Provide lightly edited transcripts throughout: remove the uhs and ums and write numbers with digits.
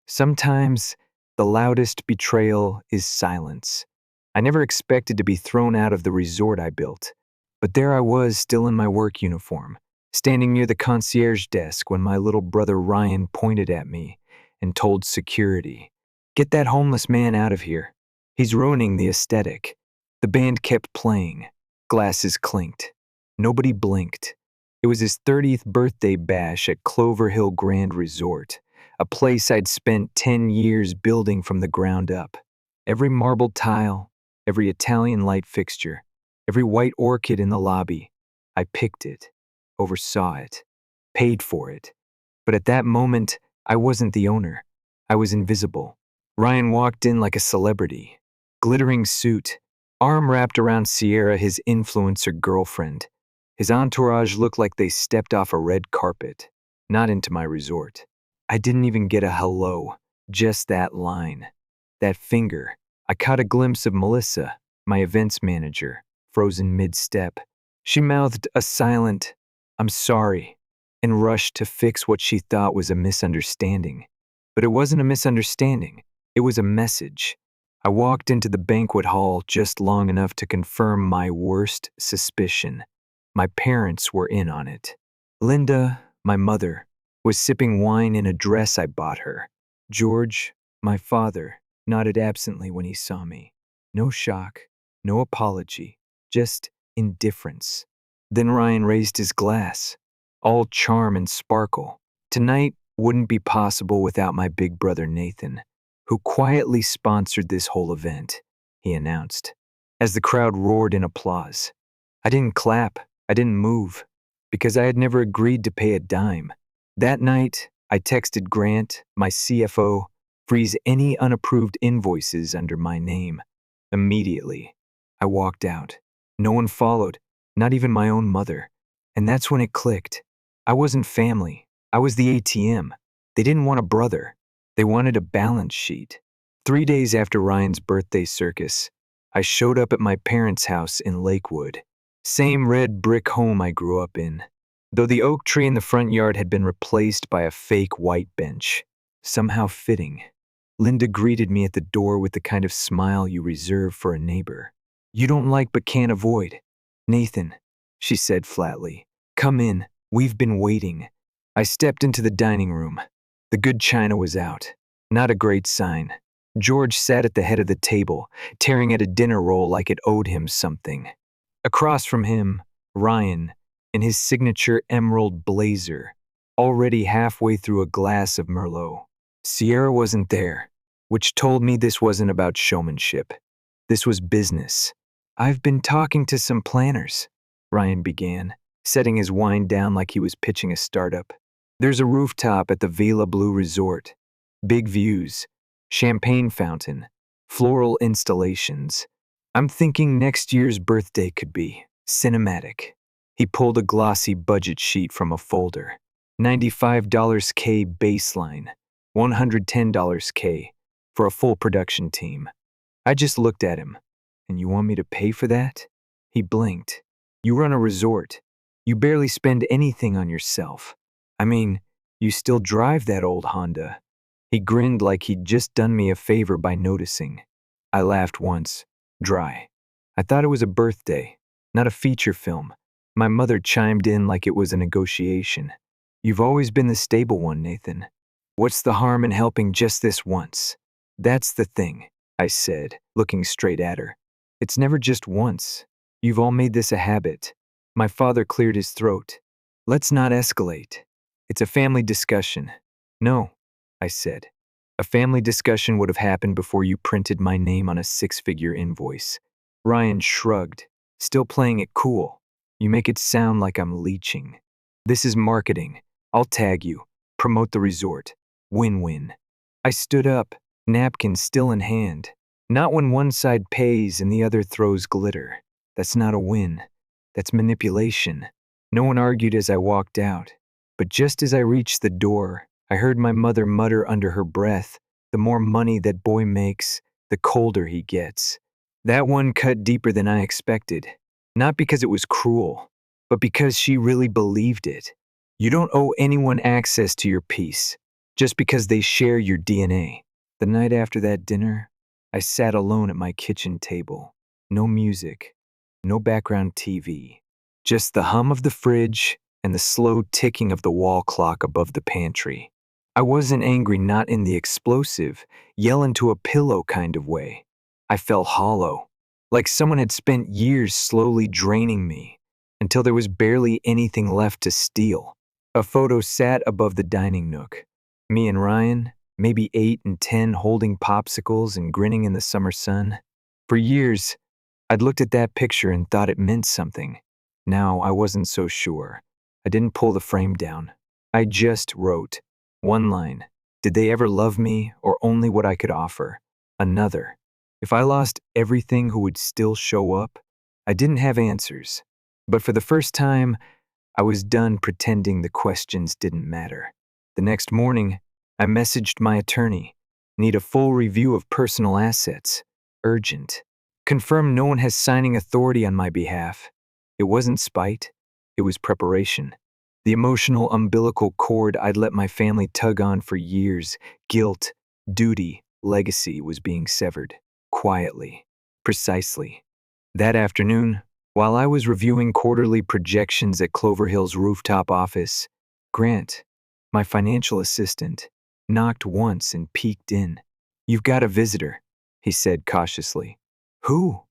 Sometimes the loudest betrayal is silence. I never expected to be thrown out of the resort I built, but there I was, still in my work uniform, standing near the concierge desk when my little brother Ryan pointed at me and told security, "Get that homeless man out of here. He's ruining the aesthetic." The band kept playing. Glasses clinked. Nobody blinked. It was his 30th birthday bash at Clover Hill Grand Resort, a place I'd spent 10 years building from the ground up. Every marble tile, every Italian light fixture, every white orchid in the lobby, I picked it, oversaw it, paid for it. But at that moment, I wasn't the owner. I was invisible. Ryan walked in like a celebrity. Glittering suit, arm wrapped around Sierra, his influencer girlfriend. His entourage looked like they stepped off a red carpet, not into my resort. I didn't even get a hello, just that line. That finger. I caught a glimpse of Melissa, my events manager, frozen mid-step. She mouthed a silent, "I'm sorry," and rushed to fix what she thought was a misunderstanding. But it wasn't a misunderstanding. It was a message. I walked into the banquet hall just long enough to confirm my worst suspicion. My parents were in on it. Linda, my mother, was sipping wine in a dress I bought her. George, my father, nodded absently when he saw me. No shock, no apology, just indifference. Then Ryan raised his glass, all charm and sparkle. Tonight wouldn't be possible without my big brother Nathan, who quietly sponsored this whole event, he announced, as the crowd roared in applause. I didn't clap, I didn't move, because I had never agreed to pay a dime. That night, I texted Grant, my CFO, freeze any unapproved invoices under my name. Immediately, I walked out. No one followed, not even my own mother. And that's when it clicked. I wasn't family. I was the ATM. They didn't want a brother. They wanted a balance sheet. 3 days after Ryan's birthday circus, I showed up at my parents' house in Lakewood. Same red brick home I grew up in, though the oak tree in the front yard had been replaced by a fake white bench. Somehow fitting. Linda greeted me at the door with the kind of smile you reserve for a neighbor. "You don't like but can't avoid. Nathan," she said flatly. "Come in, we've been waiting." I stepped into the dining room. The good china was out. Not a great sign. George sat at the head of the table, tearing at a dinner roll like it owed him something. Across from him, Ryan, in his signature emerald blazer, already halfway through a glass of Merlot. Sierra wasn't there, which told me this wasn't about showmanship. This was business. "I've been talking to some planners," Ryan began, setting his wine down like he was pitching a startup. "There's a rooftop at the Villa Blue Resort. Big views, champagne fountain, floral installations. I'm thinking next year's birthday could be cinematic." He pulled a glossy budget sheet from a folder. $95 K baseline, $110 K for a full production team. I just looked at him. "And you want me to pay for that?" He blinked. "You run a resort. You barely spend anything on yourself. I mean, you still drive that old Honda." He grinned like he'd just done me a favor by noticing. I laughed once, dry. I thought it was a birthday, not a feature film. My mother chimed in like it was a negotiation. "You've always been the stable one, Nathan. What's the harm in helping just this once?" "That's the thing," I said, looking straight at her. "It's never just once. You've all made this a habit." My father cleared his throat. "Let's not escalate. It's a family discussion." "No," I said. "A family discussion would have happened before you printed my name on a 6-figure invoice." Ryan shrugged, still playing it cool. "You make it sound like I'm leeching. This is marketing. I'll tag you. Promote the resort. Win-win." I stood up, napkin still in hand. Not when one side pays and the other throws glitter. That's not a win. That's manipulation. No one argued as I walked out. But just as I reached the door, I heard my mother mutter under her breath, "The more money that boy makes, the colder he gets." That one cut deeper than I expected. Not because it was cruel, but because she really believed it. You don't owe anyone access to your peace. just because they share your DNA. The night after that dinner, I sat alone at my kitchen table. No music, no background TV, just the hum of the fridge and the slow ticking of the wall clock above the pantry. I wasn't angry, not in the explosive, yell into a pillow kind of way. I felt hollow, like someone had spent years slowly draining me until there was barely anything left to steal. A photo sat above the dining nook. Me and Ryan, maybe 8 and 10, holding popsicles and grinning in the summer sun. For years, I'd looked at that picture and thought it meant something. Now I wasn't so sure. I didn't pull the frame down. I just wrote one line. Did they ever love me, or only what I could offer? Another. If I lost everything, who would still show up? I didn't have answers. But for the first time, I was done pretending the questions didn't matter. The next morning, I messaged my attorney. Need a full review of personal assets. Urgent. Confirm no one has signing authority on my behalf. It wasn't spite. It was preparation. The emotional umbilical cord I'd let my family tug on for years, guilt, duty, legacy, was being severed. Quietly. Precisely. That afternoon, while I was reviewing quarterly projections at Clover Hill's rooftop office, Grant, my financial assistant, knocked once and peeked in. "You've got a visitor," he said cautiously. "Who?"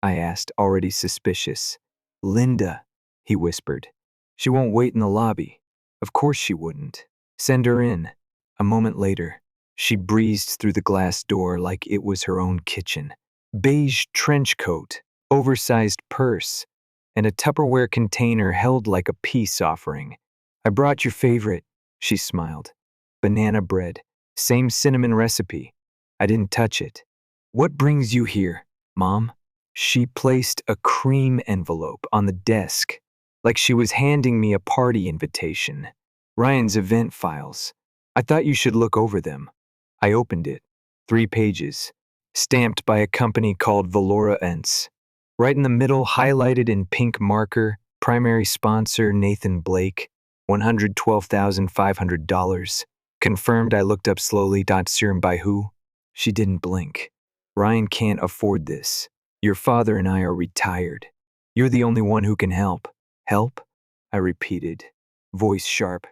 I asked, already suspicious. "Linda," he whispered. "She won't wait in the lobby." Of course she wouldn't. "Send her in." A moment later, she breezed through the glass door like it was her own kitchen. Beige trench coat, oversized purse, and a Tupperware container held like a peace offering. "I brought your favorite," she smiled. "Banana bread. Same cinnamon recipe. I didn't touch it." "What brings you here, Mom?" She placed a cream envelope on the desk, like she was handing me a party invitation. "Ryan's event files. I thought you should look over them." I opened it. 3 pages, stamped by a company called Valora Ents. Right in the middle, highlighted in pink marker, primary sponsor Nathan Blake, $112,500. Confirmed. I looked up slowly. Serum by who? She didn't blink. "Ryan can't afford this. Your father and I are retired. You're the only one who can help." "Help?" I repeated, voice sharp.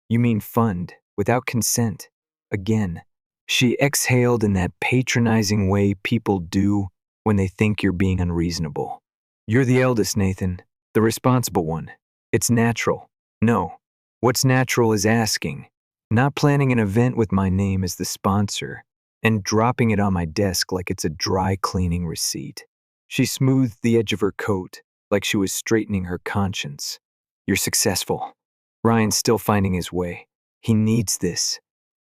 "You mean fund, without consent?" Again. She exhaled in that patronizing way people do when they think you're being unreasonable. "You're the eldest, Nathan, the responsible one. It's natural." "No. What's natural is asking, not planning an event with my name as the sponsor and dropping it on my desk like it's a dry cleaning receipt." She smoothed the edge of her coat like she was straightening her conscience. "You're successful. Ryan's still finding his way. He needs this.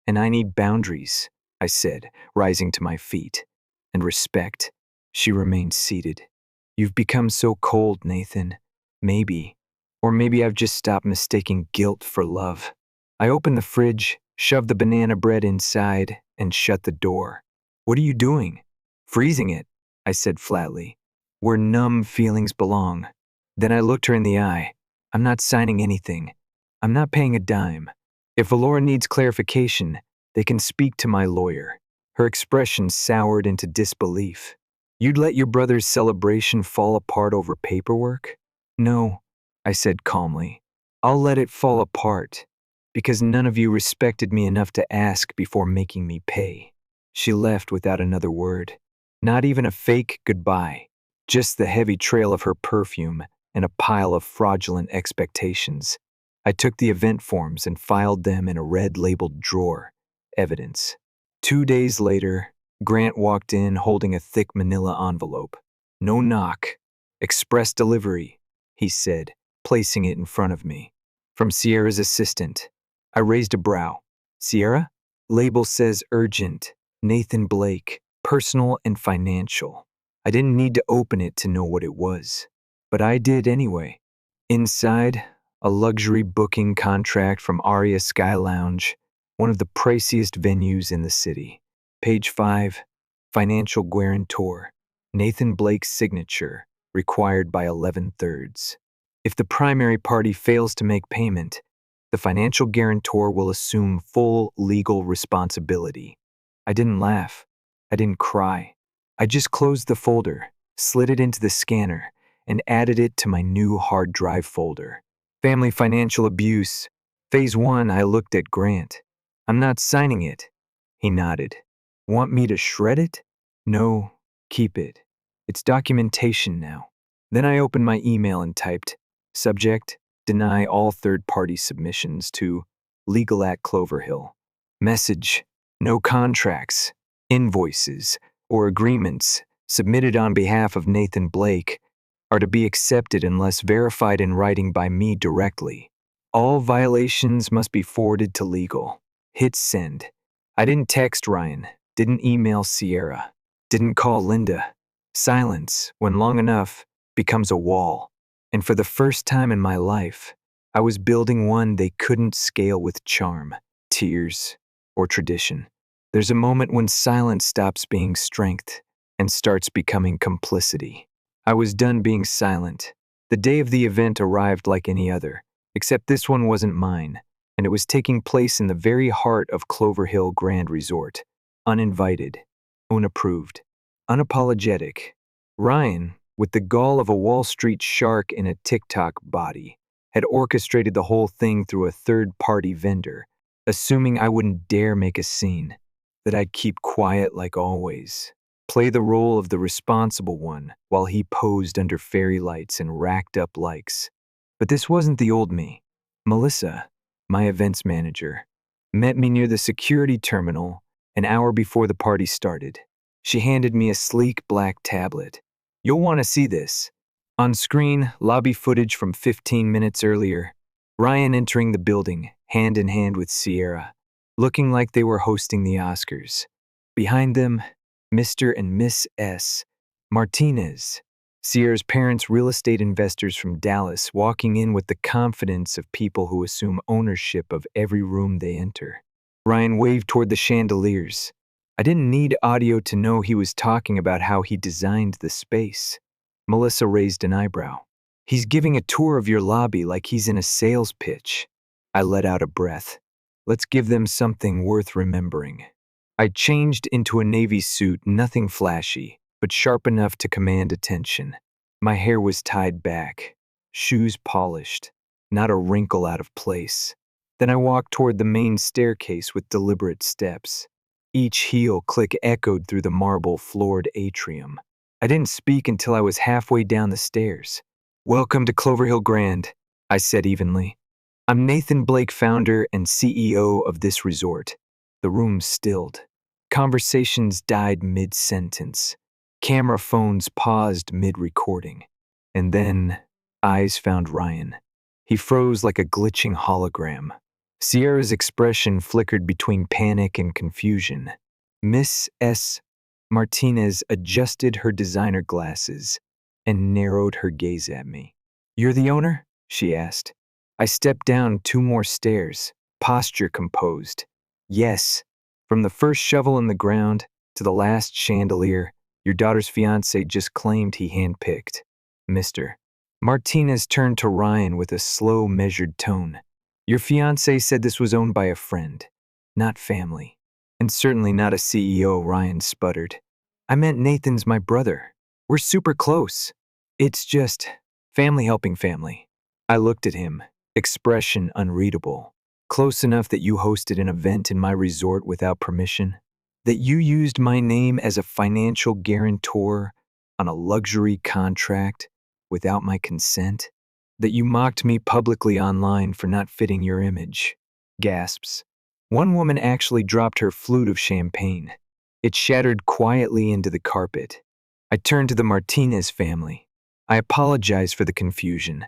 And I need boundaries," I said, rising to my feet. "And respect." She remained seated. "You've become so cold, Nathan. Maybe. Or maybe I've just stopped mistaking guilt for love." I opened the fridge, shoved the banana bread inside, and shut the door. "What are you doing?" "Freezing it," I said flatly. "Where numb feelings belong." Then I looked her in the eye. "I'm not signing anything. I'm not paying a dime. If Valora needs clarification, they can speak to my lawyer." Her expression soured into disbelief. "You'd let your brother's celebration fall apart over paperwork?" "No," I said calmly. "I'll let it fall apart because none of you respected me enough to ask before making me pay." She left without another word. Not even a fake goodbye. Just the heavy trail of her perfume and a pile of fraudulent expectations. I took the event forms and filed them in a red-labeled drawer. Evidence. 2 days later, Grant walked in holding a thick manila envelope. "No knock. Express delivery," he said, placing it in front of me. "From Sierra's assistant." I raised a brow. "Sierra?" "Label says urgent. Nathan Blake. Personal and financial." I didn't need to open it to know what it was, but I did anyway. Inside, a luxury booking contract from Aria Sky Lounge, one of the priciest venues in the city. Page 5, financial guarantor, Nathan Blake's signature, required by 11/3. If the primary party fails to make payment, The financial guarantor will assume full legal responsibility. I didn't laugh. I didn't cry. I just closed the folder, slid it into the scanner, and added it to my new hard drive folder. Family financial abuse. Phase 1, I looked at Grant. I'm not signing it. He nodded. Want me to shred it? No, keep it. It's documentation now. Then I opened my email and typed, subject, deny all third-party submissions to legal at Cloverhill. Message, no contracts, invoices, or agreements submitted on behalf of Nathan Blake are to be accepted unless verified in writing by me directly. All violations must be forwarded to legal. Hit send. I didn't text Ryan, didn't email Sierra, didn't call Linda. Silence, when long enough, becomes a wall. And for the first time in my life, I was building one they couldn't scale with charm, tears, or tradition. There's a moment when silence stops being strength and starts becoming complicity. I was done being silent. The day of the event arrived like any other, except this one wasn't mine, and it was taking place in the very heart of Clover Hill Grand Resort. Uninvited, unapproved, unapologetic. Ryan, with the gall of a Wall Street shark in a TikTok body, had orchestrated the whole thing through a third-party vendor, assuming I wouldn't dare make a scene, that I'd keep quiet like always, play the role of the responsible one while he posed under fairy lights and racked up likes. But this wasn't the old me. Melissa, my events manager, met me near the security terminal an hour before the party started. She handed me a sleek black tablet. You'll want to see this. On screen, lobby footage from 15 minutes earlier. Ryan entering the building, hand in hand with Sierra, looking like they were hosting the Oscars. Behind them, Mr. and Miss S. Martinez, Sierra's parents, real estate investors from Dallas, walking in with the confidence of people who assume ownership of every room they enter. Ryan waved toward the chandeliers. I didn't need audio to know he was talking about how he designed the space. Melissa raised an eyebrow. He's giving a tour of your lobby like he's in a sales pitch. I let out a breath. Let's give them something worth remembering. I changed into a navy suit, nothing flashy, but sharp enough to command attention. My hair was tied back, shoes polished, not a wrinkle out of place. Then I walked toward the main staircase with deliberate steps. Each heel click echoed through the marble-floored atrium. I didn't speak until I was halfway down the stairs. Welcome to Clover Hill Grand, I said evenly. I'm Nathan Blake, founder and CEO of this resort. The room stilled. Conversations died mid-sentence. Camera phones paused mid-recording. And then, eyes found Ryan. He froze like a glitching hologram. Sierra's expression flickered between panic and confusion. Miss S. Martinez adjusted her designer glasses and narrowed her gaze at me. You're the owner? She asked. I stepped down 2 more stairs, posture composed. Yes. From the first shovel in the ground to the last chandelier, your daughter's fiancé just claimed he handpicked. Mr. Martinez turned to Ryan with a slow, measured tone. Your fiancé said this was owned by a friend, not family. And certainly not a CEO, Ryan sputtered. I meant Nathan's my brother. We're super close. It's just family helping family. I looked at him, expression unreadable. Close enough that you hosted an event in my resort without permission? That you used my name as a financial guarantor on a luxury contract without my consent? That you mocked me publicly online for not fitting your image? Gasps. One woman actually dropped her flute of champagne. It shattered quietly into the carpet. I turned to the Martinez family. I apologize for the confusion.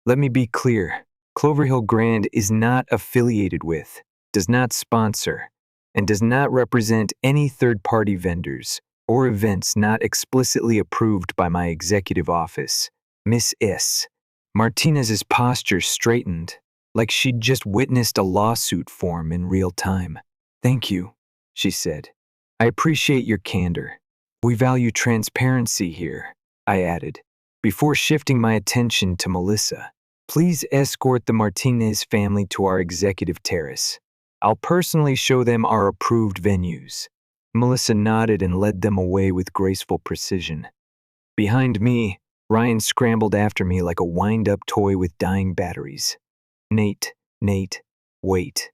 Let me be clear. Clover Hill Grand is not affiliated with, does not sponsor, and does not represent any third-party vendors or events not explicitly approved by my executive office. Miss S. Martinez's posture straightened, like she'd just witnessed a lawsuit form in real time. Thank you, she said. I appreciate your candor. We value transparency here, I added, before shifting my attention to Melissa. Please escort the Martinez family to our executive terrace. I'll personally show them our approved venues. Melissa nodded and led them away with graceful precision. Behind me, Ryan scrambled after me like a wind-up toy with dying batteries. Nate, wait.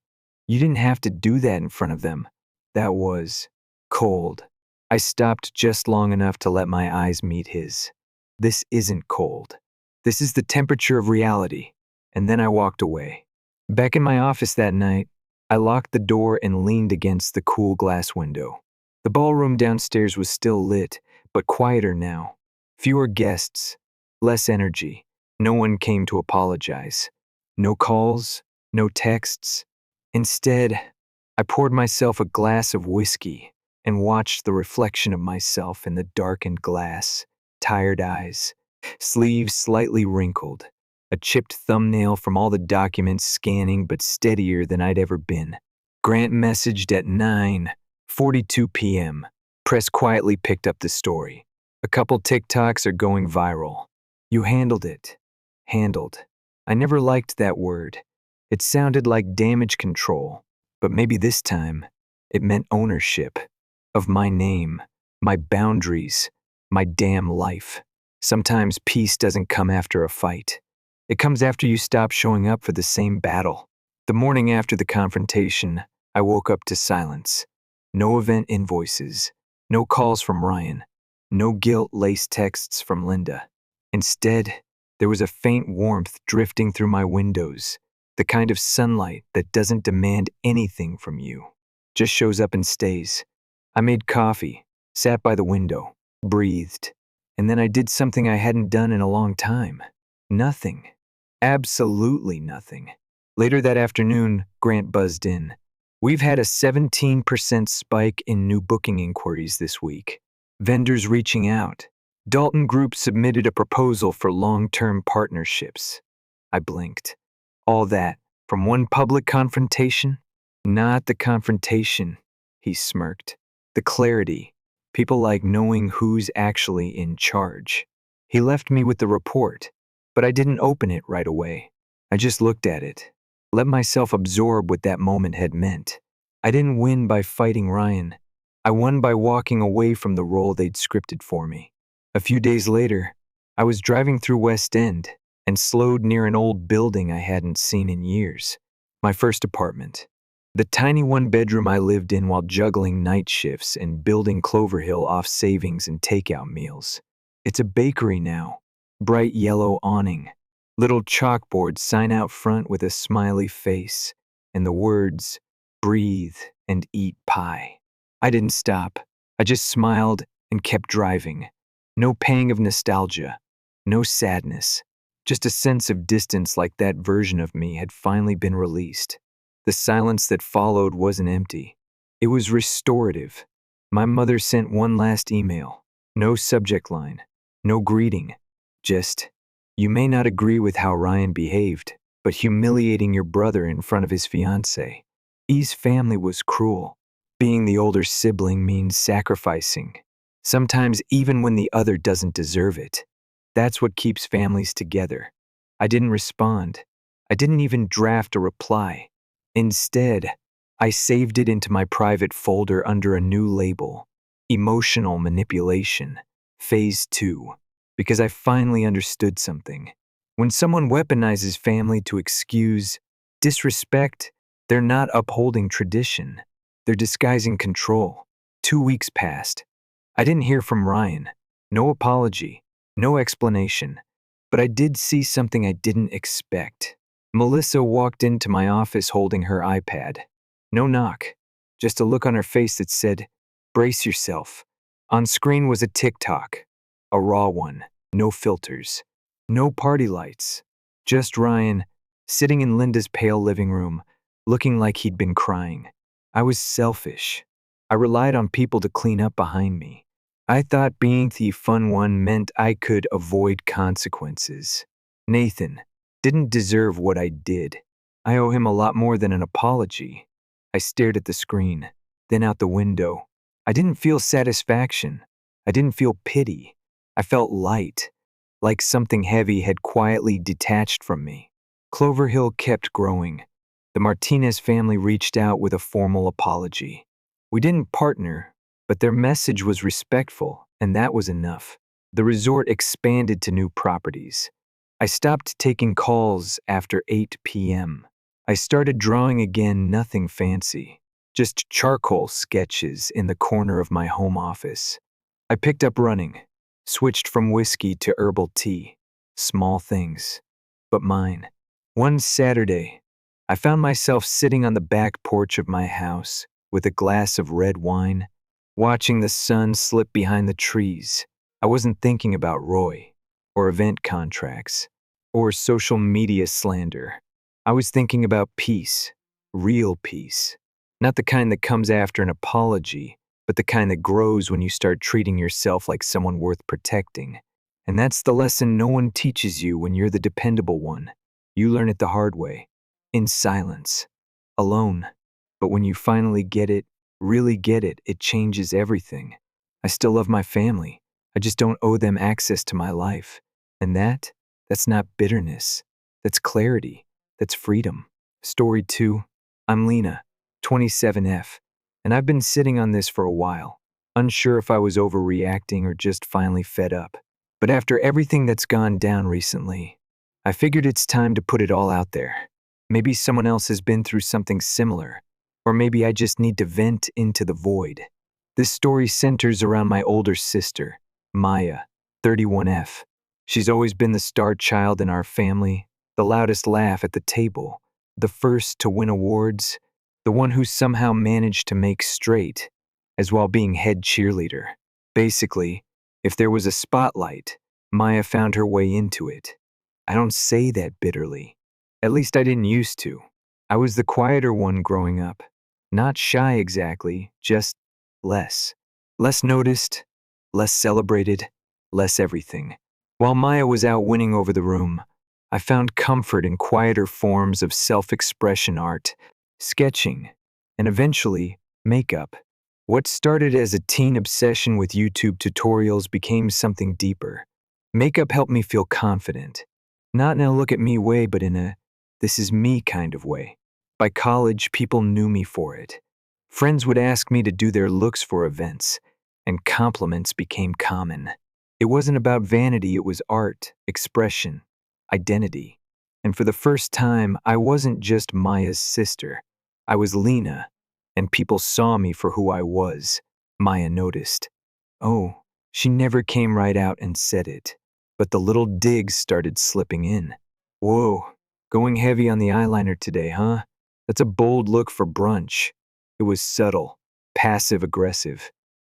You didn't have to do that in front of them. That was cold. I stopped just long enough to let my eyes meet his. This isn't cold. This is the temperature of reality. And then I walked away. Back in my office that night, I locked the door and leaned against the cool glass window. The ballroom downstairs was still lit, but quieter now. Fewer guests, less energy. No one came to apologize. No calls, no texts. Instead, I poured myself a glass of whiskey and watched the reflection of myself in the darkened glass, tired eyes, sleeves slightly wrinkled, a chipped thumbnail from all the documents scanning but steadier than I'd ever been. Grant messaged at 9:42 p.m. Press quietly picked up the story. A couple TikToks are going viral. You handled it. Handled. I never liked that word. It sounded like damage control, but maybe this time it meant ownership of my name, my boundaries, my damn life. Sometimes peace doesn't come after a fight. It comes after you stop showing up for the same battle. The morning after the confrontation, I woke up to silence. No event invoices, no calls from Ryan, no guilt-laced texts from Linda. Instead, there was a faint warmth drifting through my windows, the kind of sunlight that doesn't demand anything from you, just shows up and stays. I made coffee, sat by the window, breathed, and then I did something I hadn't done in a long time. Nothing. Absolutely nothing. Later that afternoon, Grant buzzed in. We've had a 17% spike in new booking inquiries this week. Vendors reaching out. Dalton Group submitted a proposal for long-term partnerships. I blinked. All that from one public confrontation? Not the confrontation, he smirked. The clarity. People like knowing who's actually in charge. He left me with the report, but I didn't open it right away. I just looked at it. Let myself absorb what that moment had meant. I didn't win by fighting Ryan. I won by walking away from the role they'd scripted for me. A few days later, I was driving through West End and slowed near an old building I hadn't seen in years. My first apartment. The tiny one-bedroom I lived in while juggling night shifts and building Clover Hill off savings and takeout meals. It's a bakery now. Bright yellow awning. Little chalkboard sign out front with a smiley face, and the words, breathe and eat pie. I didn't stop. I just smiled and kept driving. No pang of nostalgia. No sadness. Just a sense of distance like that version of me had finally been released. The silence that followed wasn't empty. It was restorative. My mother sent one last email. No subject line. No greeting. Just, you may not agree with how Ryan behaved, but humiliating your brother in front of his fiancée. E's family was cruel. Being the older sibling means sacrificing. Sometimes even when the other doesn't deserve it. That's what keeps families together. I didn't respond. I didn't even draft a reply. Instead, I saved it into my private folder under a new label, Emotional Manipulation, Phase 2, because I finally understood something. When someone weaponizes family to excuse disrespect, they're not upholding tradition. They're disguising control. 2 weeks passed. I didn't hear from Ryan. No apology, no explanation. But I did see something I didn't expect. Melissa walked into my office holding her iPad. No knock, just a look on her face that said, brace yourself. On screen was a TikTok, a raw one, no filters, no party lights, just Ryan sitting in Linda's pale living room, looking like he'd been crying. I was selfish. I relied on people to clean up behind me. I thought being the fun one meant I could avoid consequences. Nathan didn't deserve what I did. I owe him a lot more than an apology. I stared at the screen, then out the window. I didn't feel satisfaction. I didn't feel pity. I felt light. like something heavy had quietly detached from me. Clover Hill kept growing. The Martinez family reached out with a formal apology. We didn't partner, but their message was respectful, and that was enough. The resort expanded to new properties. I stopped taking calls after 8 p.m. I started drawing again, nothing fancy, just charcoal sketches in the corner of my home office. I picked up running, switched from whiskey to herbal tea. Small things, but mine. One Saturday, I found myself sitting on the back porch of my house with a glass of red wine, watching the sun slip behind the trees. I wasn't thinking about Roy, or event contracts, or social media slander. I was thinking about peace, real peace. Not the kind that comes after an apology, but the kind that grows when you start treating yourself like someone worth protecting. And that's the lesson no one teaches you when you're the dependable one. You learn it the hard way, in silence, alone. But when you finally get it, really get it, it changes everything. I still love my family. I just don't owe them access to my life. And that's not bitterness. That's clarity. That's freedom. Story 2. I'm Lena, 27F, and I've been sitting on this for a while, unsure if I was overreacting or just finally fed up. But after everything that's gone down recently, I figured it's time to put it all out there. Maybe someone else has been through something similar, or maybe I just need to vent into the void. This story centers around my older sister, Maya, 31F. She's always been the star child in our family, the loudest laugh at the table, the first to win awards, the one who somehow managed to make straight, as while being head cheerleader. Basically, if there was a spotlight, Maya found her way into it. I don't say that bitterly. At least I didn't used to. I was the quieter one growing up. Not shy exactly, just less. Less noticed, less celebrated, less everything. While Maya was out winning over the room, I found comfort in quieter forms of self-expression art, sketching, and eventually, makeup. What started as a teen obsession with YouTube tutorials became something deeper. Makeup helped me feel confident. Not in a look at me way, but in a this is me kind of way. By college, people knew me for it. Friends would ask me to do their looks for events, and compliments became common. It wasn't about vanity, it was art, expression, identity. And for the first time, I wasn't just Maya's sister. I was Lena, and people saw me for who I was. Maya noticed. Oh, she never came right out and said it, but the little digs started slipping in. Whoa, going heavy on the eyeliner today, huh? That's a bold look for brunch. It was subtle, passive-aggressive,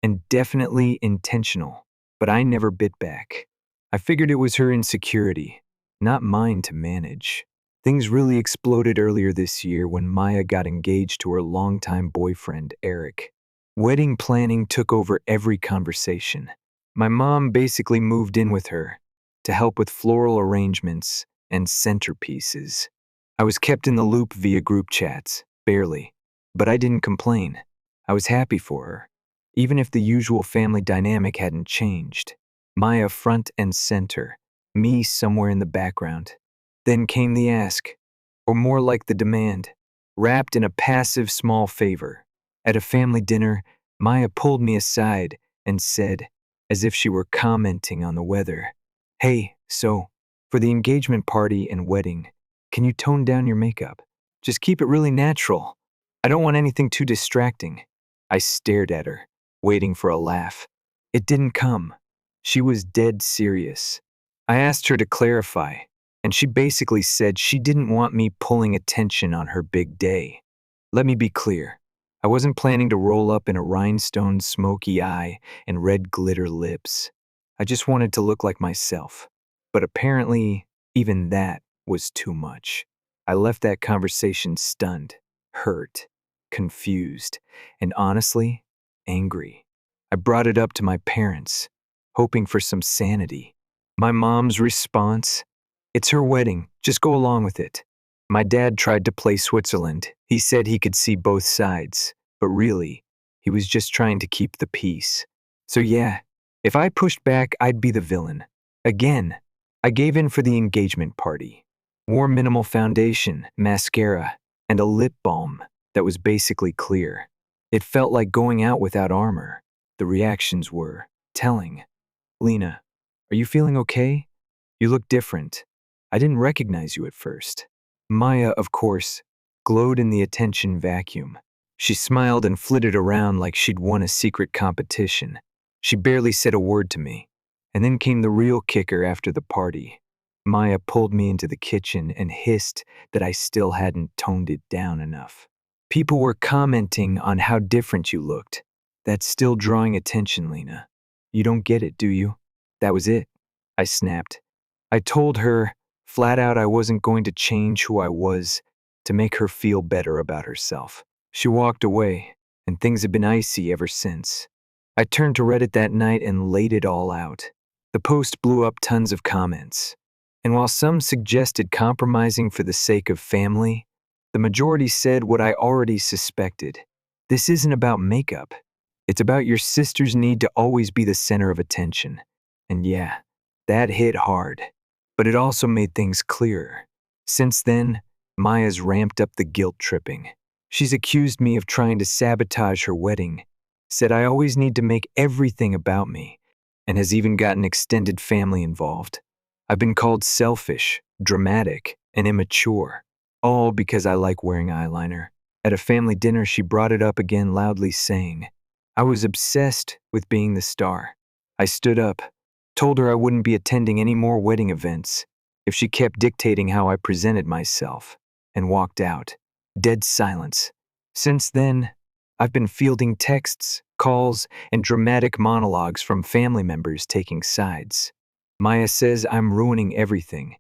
and definitely intentional, but I never bit back. I figured it was her insecurity, not mine to manage. Things really exploded earlier this year when Maya got engaged to her longtime boyfriend, Eric. Wedding planning took over every conversation. My mom basically moved in with her to help with floral arrangements and centerpieces. I was kept in the loop via group chats, barely, but I didn't complain. I was happy for her, even if the usual family dynamic hadn't changed. Maya front and center, me somewhere in the background. Then came the ask, or more like the demand, wrapped in a passive small favor. At a family dinner, Maya pulled me aside and said, as if she were commenting on the weather, "Hey, so, for the engagement party and wedding, can you tone down your makeup? Just keep it really natural. I don't want anything too distracting." I stared at her, waiting for a laugh. It didn't come. She was dead serious. I asked her to clarify, and she basically said she didn't want me pulling attention on her big day. Let me be clear. I wasn't planning to roll up in a rhinestone smoky eye and red glitter lips. I just wanted to look like myself. But apparently, even that was too much. I left that conversation stunned, hurt, confused, and honestly, angry. I brought it up to my parents, hoping for some sanity. My mom's response, "It's her wedding, just go along with it." My dad tried to play Switzerland. He said he could see both sides, but really, he was just trying to keep the peace. So yeah, if I pushed back, I'd be the villain. Again, I gave in for the engagement party. Wore minimal foundation, mascara, and a lip balm that was basically clear. It felt like going out without armor. The reactions were telling. Lena, are you feeling okay? You look different. I didn't recognize you at first. Maya, of course, glowed in the attention vacuum. She smiled and flitted around like she'd won a secret competition. She barely said a word to me. And then came the real kicker after the party. Maya pulled me into the kitchen and hissed that I still hadn't toned it down enough. People were commenting on how different you looked. That's still drawing attention, Lena. You don't get it, do you? That was it. I snapped. I told her flat out I wasn't going to change who I was to make her feel better about herself. She walked away, and things have been icy ever since. I turned to Reddit that night and laid it all out. The post blew up tons of comments. And while some suggested compromising for the sake of family, the majority said what I already suspected. This isn't about makeup. It's about your sister's need to always be the center of attention. And yeah, that hit hard. But it also made things clearer. Since then, Maya's ramped up the guilt tripping. She's accused me of trying to sabotage her wedding, said I always need to make everything about me, and has even gotten extended family involved. I've been called selfish, dramatic, and immature, all because I like wearing eyeliner. At a family dinner, she brought it up again loudly, saying, I was obsessed with being the star. I stood up, told her I wouldn't be attending any more wedding events if she kept dictating how I presented myself, and walked out. Dead silence. Since then, I've been fielding texts, calls, and dramatic monologues from family members taking sides. Maya says I'm ruining everything.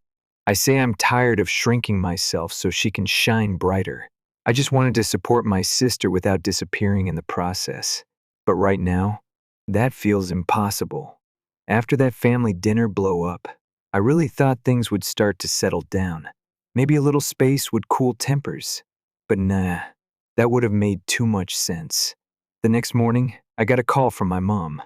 I say I'm tired of shrinking myself so she can shine brighter. I just wanted to support my sister without disappearing in the process. But right now, that feels impossible. After that family dinner blow up, I really thought things would start to settle down. Maybe a little space would cool tempers. But nah, that would have made too much sense. The next morning, I got a call from my mom.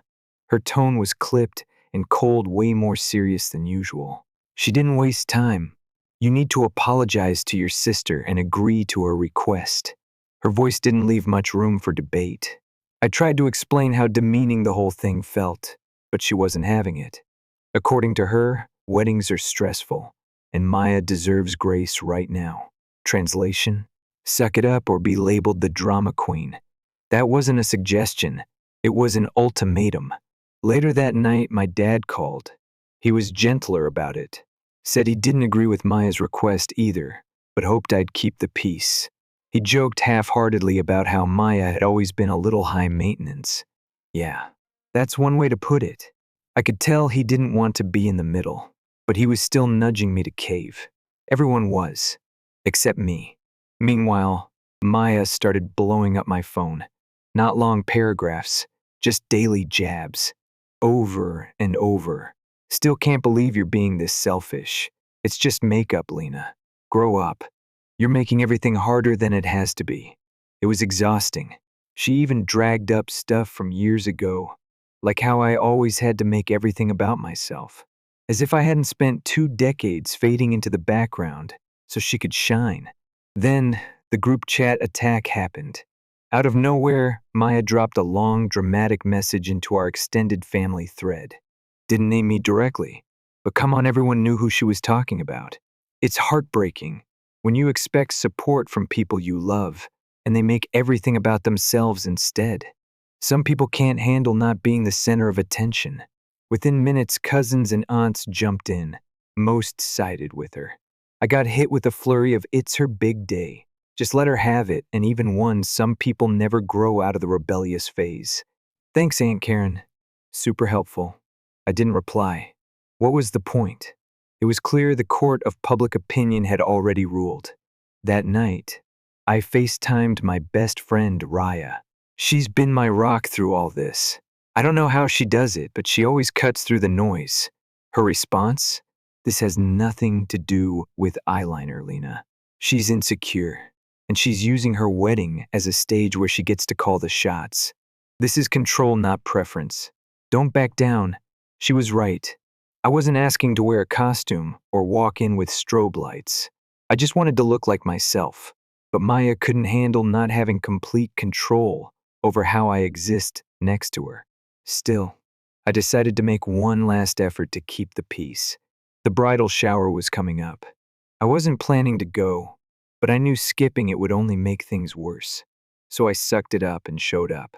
Her tone was clipped and cold, way more serious than usual. She didn't waste time. You need to apologize to your sister and agree to her request. Her voice didn't leave much room for debate. I tried to explain how demeaning the whole thing felt, but she wasn't having it. According to her, weddings are stressful, and Maya deserves grace right now. Translation: suck it up or be labeled the drama queen. That wasn't a suggestion. It was an ultimatum. Later that night, my dad called. He was gentler about it. Said he didn't agree with Maya's request either, but hoped I'd keep the peace. He joked half-heartedly about how Maya had always been a little high maintenance. Yeah, that's one way to put it. I could tell he didn't want to be in the middle, but he was still nudging me to cave. Everyone was, except me. Meanwhile, Maya started blowing up my phone. Not long paragraphs, just daily jabs. Over and over. Still can't believe you're being this selfish. It's just makeup, Lena. Grow up. You're making everything harder than it has to be. It was exhausting. She even dragged up stuff from years ago, like how I always had to make everything about myself, as if I hadn't spent 2 decades fading into the background so she could shine. Then, the group chat attack happened. Out of nowhere, Maya dropped a long, dramatic message into our extended family thread. Didn't name me directly, but come on, everyone knew who she was talking about. It's heartbreaking when you expect support from people you love, and they make everything about themselves instead. Some people can't handle not being the center of attention. Within minutes, cousins and aunts jumped in. Most sided with her. I got hit with a flurry of "it's her big day. Just let her have it," and even one "some people never grow out of the rebellious phase." Thanks, Aunt Karen. Super helpful. I didn't reply. What was the point? It was clear the court of public opinion had already ruled. That night, I FaceTimed my best friend, Raya. She's been my rock through all this. I don't know how she does it, but she always cuts through the noise. Her response? This has nothing to do with eyeliner, Lena. She's insecure, and she's using her wedding as a stage where she gets to call the shots. This is control, not preference. Don't back down. She was right. I wasn't asking to wear a costume or walk in with strobe lights. I just wanted to look like myself. But Maya couldn't handle not having complete control over how I exist next to her. Still, I decided to make one last effort to keep the peace. The bridal shower was coming up. I wasn't planning to go, but I knew skipping it would only make things worse. So I sucked it up and showed up.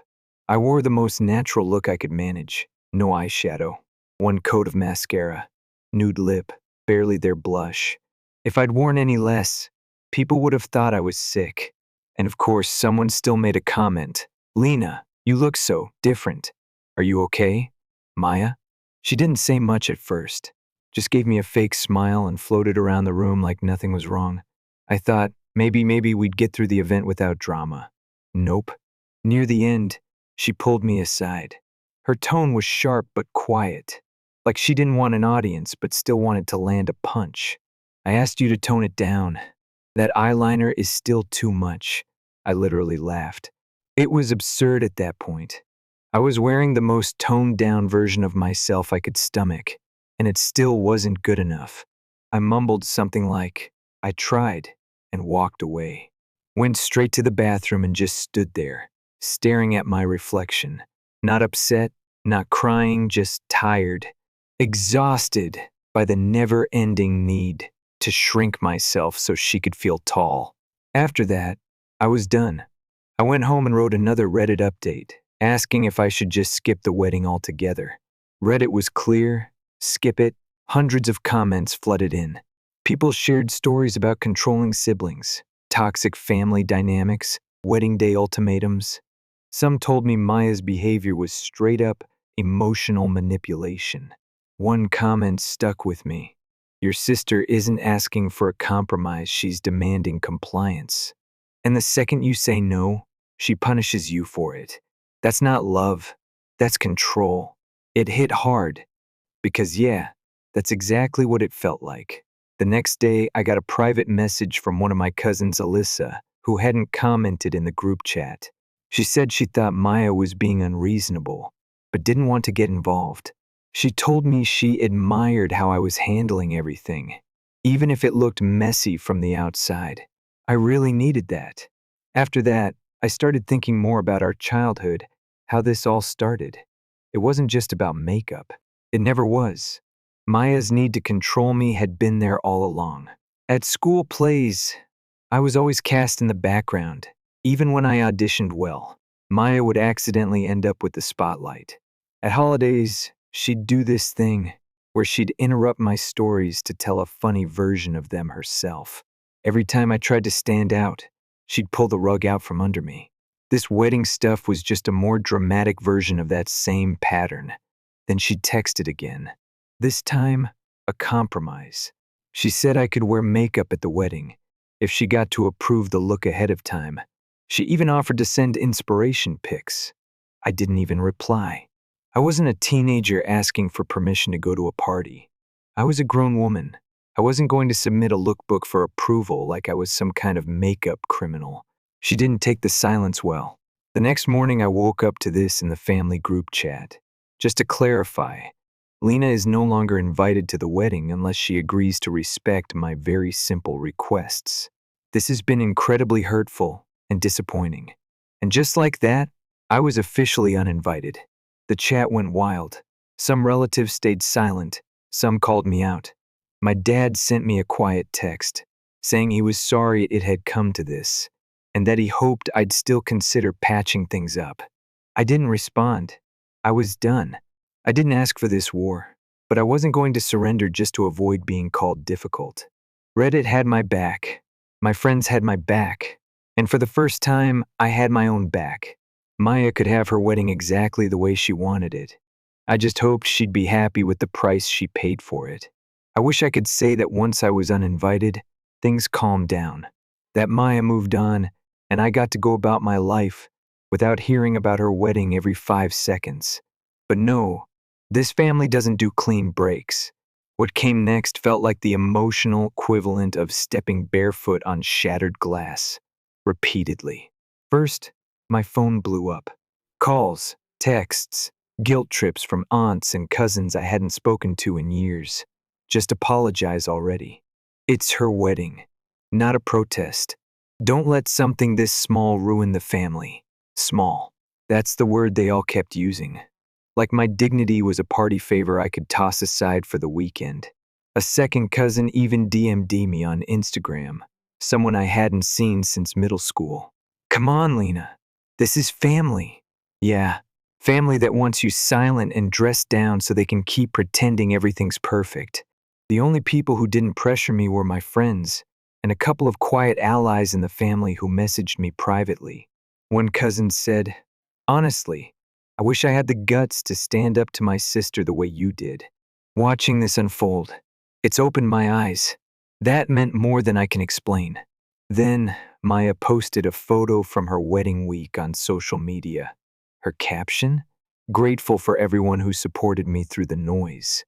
I wore the most natural look I could manage. No eyeshadow, one coat of mascara, nude lip, barely their blush. If I'd worn any less, people would have thought I was sick. And of course, someone still made a comment. "Lena, you look so different. Are you okay?" Maya? She didn't say much at first, just gave me a fake smile and floated around the room like nothing was wrong. I thought, maybe we'd get through the event without drama. Nope. Near the end, she pulled me aside. Her tone was sharp but quiet, like she didn't want an audience but still wanted to land a punch. "I asked you to tone it down. That eyeliner is still too much." I literally laughed. It was absurd at that point. I was wearing the most toned-down version of myself I could stomach, and it still wasn't good enough. I mumbled something like, "I tried," and walked away. Went straight to the bathroom and just stood there, staring at my reflection. Not upset, not crying, just tired, exhausted by the never-ending need to shrink myself so she could feel tall. After that, I was done. I went home and wrote another Reddit update, asking if I should just skip the wedding altogether. Reddit was clear, skip it. Hundreds of comments flooded in. People shared stories about controlling siblings, toxic family dynamics, wedding day ultimatums. Some told me Maya's behavior was straight up emotional manipulation. One comment stuck with me. "Your sister isn't asking for a compromise, she's demanding compliance. And the second you say no, she punishes you for it. That's not love, that's control." It hit hard, because yeah, that's exactly what it felt like. The next day, I got a private message from one of my cousins, Alyssa, who hadn't commented in the group chat. She said she thought Maya was being unreasonable, but didn't want to get involved. She told me she admired how I was handling everything, even if it looked messy from the outside. I really needed that. After that, I started thinking more about our childhood, how this all started. It wasn't just about makeup. It never was. Maya's need to control me had been there all along. At school plays, I was always cast in the background. Even when I auditioned well, Maya would accidentally end up with the spotlight. At holidays, she'd do this thing where she'd interrupt my stories to tell a funny version of them herself. Every time I tried to stand out, she'd pull the rug out from under me. This wedding stuff was just a more dramatic version of that same pattern. Then she texted again. This time, a compromise. She said I could wear makeup at the wedding if she got to approve the look ahead of time. She even offered to send inspiration pics. I didn't even reply. I wasn't a teenager asking for permission to go to a party. I was a grown woman. I wasn't going to submit a lookbook for approval like I was some kind of makeup criminal. She didn't take the silence well. The next morning I woke up to this in the family group chat. Just to clarify, Lena is no longer invited to the wedding unless she agrees to respect my very simple requests. This has been incredibly hurtful and disappointing. And just like that, I was officially uninvited. The chat went wild. Some relatives stayed silent. Some called me out. My dad sent me a quiet text, saying he was sorry it had come to this, and that he hoped I'd still consider patching things up. I didn't respond. I was done. I didn't ask for this war, but I wasn't going to surrender just to avoid being called difficult. Reddit had my back. My friends had my back. And for the first time, I had my own back. Maya could have her wedding exactly the way she wanted it. I just hoped she'd be happy with the price she paid for it. I wish I could say that once I was uninvited, things calmed down. That Maya moved on, and I got to go about my life without hearing about her wedding every 5 seconds. But no, this family doesn't do clean breaks. What came next felt like the emotional equivalent of stepping barefoot on shattered glass, repeatedly. First, my phone blew up. Calls, texts, Guilt trips from aunts and cousins I hadn't spoken to in years. Just apologize already. It's her wedding, not a protest. Don't let something this small ruin the family. Small. That's the word they all kept using. Like my dignity was a party favor I could toss aside for the weekend. A second cousin even DM'd me on Instagram, someone I hadn't seen since middle school. Come on, Lena. This is family. Yeah, family that wants you silent and dressed down so they can keep pretending everything's perfect. The only people who didn't pressure me were my friends and a couple of quiet allies in the family who messaged me privately. One cousin said, "Honestly, I wish I had the guts to stand up to my sister the way you did." Watching this unfold, it's opened my eyes. That meant more than I can explain. Then, Maya posted a photo from her wedding week on social media. Her caption? "Grateful for everyone who supported me through the noise."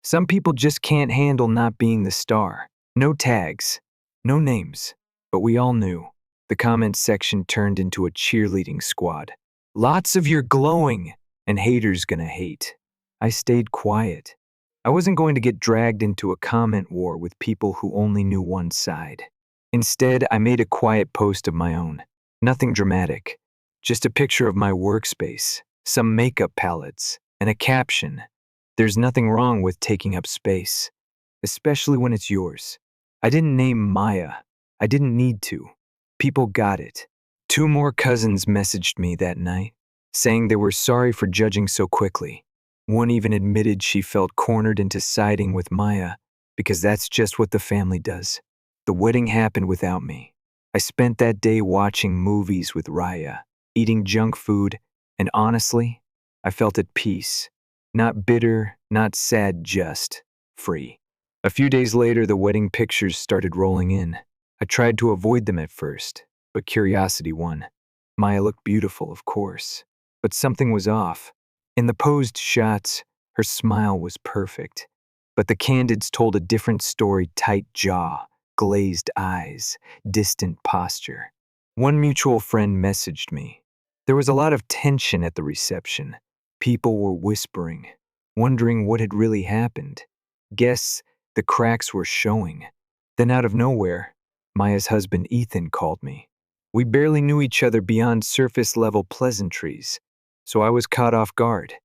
Some people just can't handle not being the star. No tags, no names, but we all knew. The comment section turned into a cheerleading squad. Lots of "you're glowing" and haters gonna hate. I stayed quiet. I wasn't going to get dragged into a comment war with people who only knew one side. Instead, I made a quiet post of my own. Nothing dramatic. Just a picture of my workspace, some makeup palettes, and a caption. There's nothing wrong with taking up space, especially when it's yours. I didn't name Maya. I didn't need to. People got it. 2 more cousins messaged me that night, saying they were sorry for judging so quickly. One even admitted she felt cornered into siding with Maya because that's just what the family does. The wedding happened without me. I spent that day watching movies with Raya, eating junk food, and honestly, I felt at peace. Not bitter, not sad, just free. A few days later, the wedding pictures started rolling in. I tried to avoid them at first, but curiosity won. Maya looked beautiful, of course, but something was off. In the posed shots, her smile was perfect, but the candids told a different story: tight jaw, glazed eyes, distant posture. One mutual friend messaged me. There was a lot of tension at the reception. People were whispering, wondering what had really happened. Guess the cracks were showing. Then out of nowhere, Maya's husband Ethan called me. We barely knew each other beyond surface-level pleasantries, so I was caught off guard.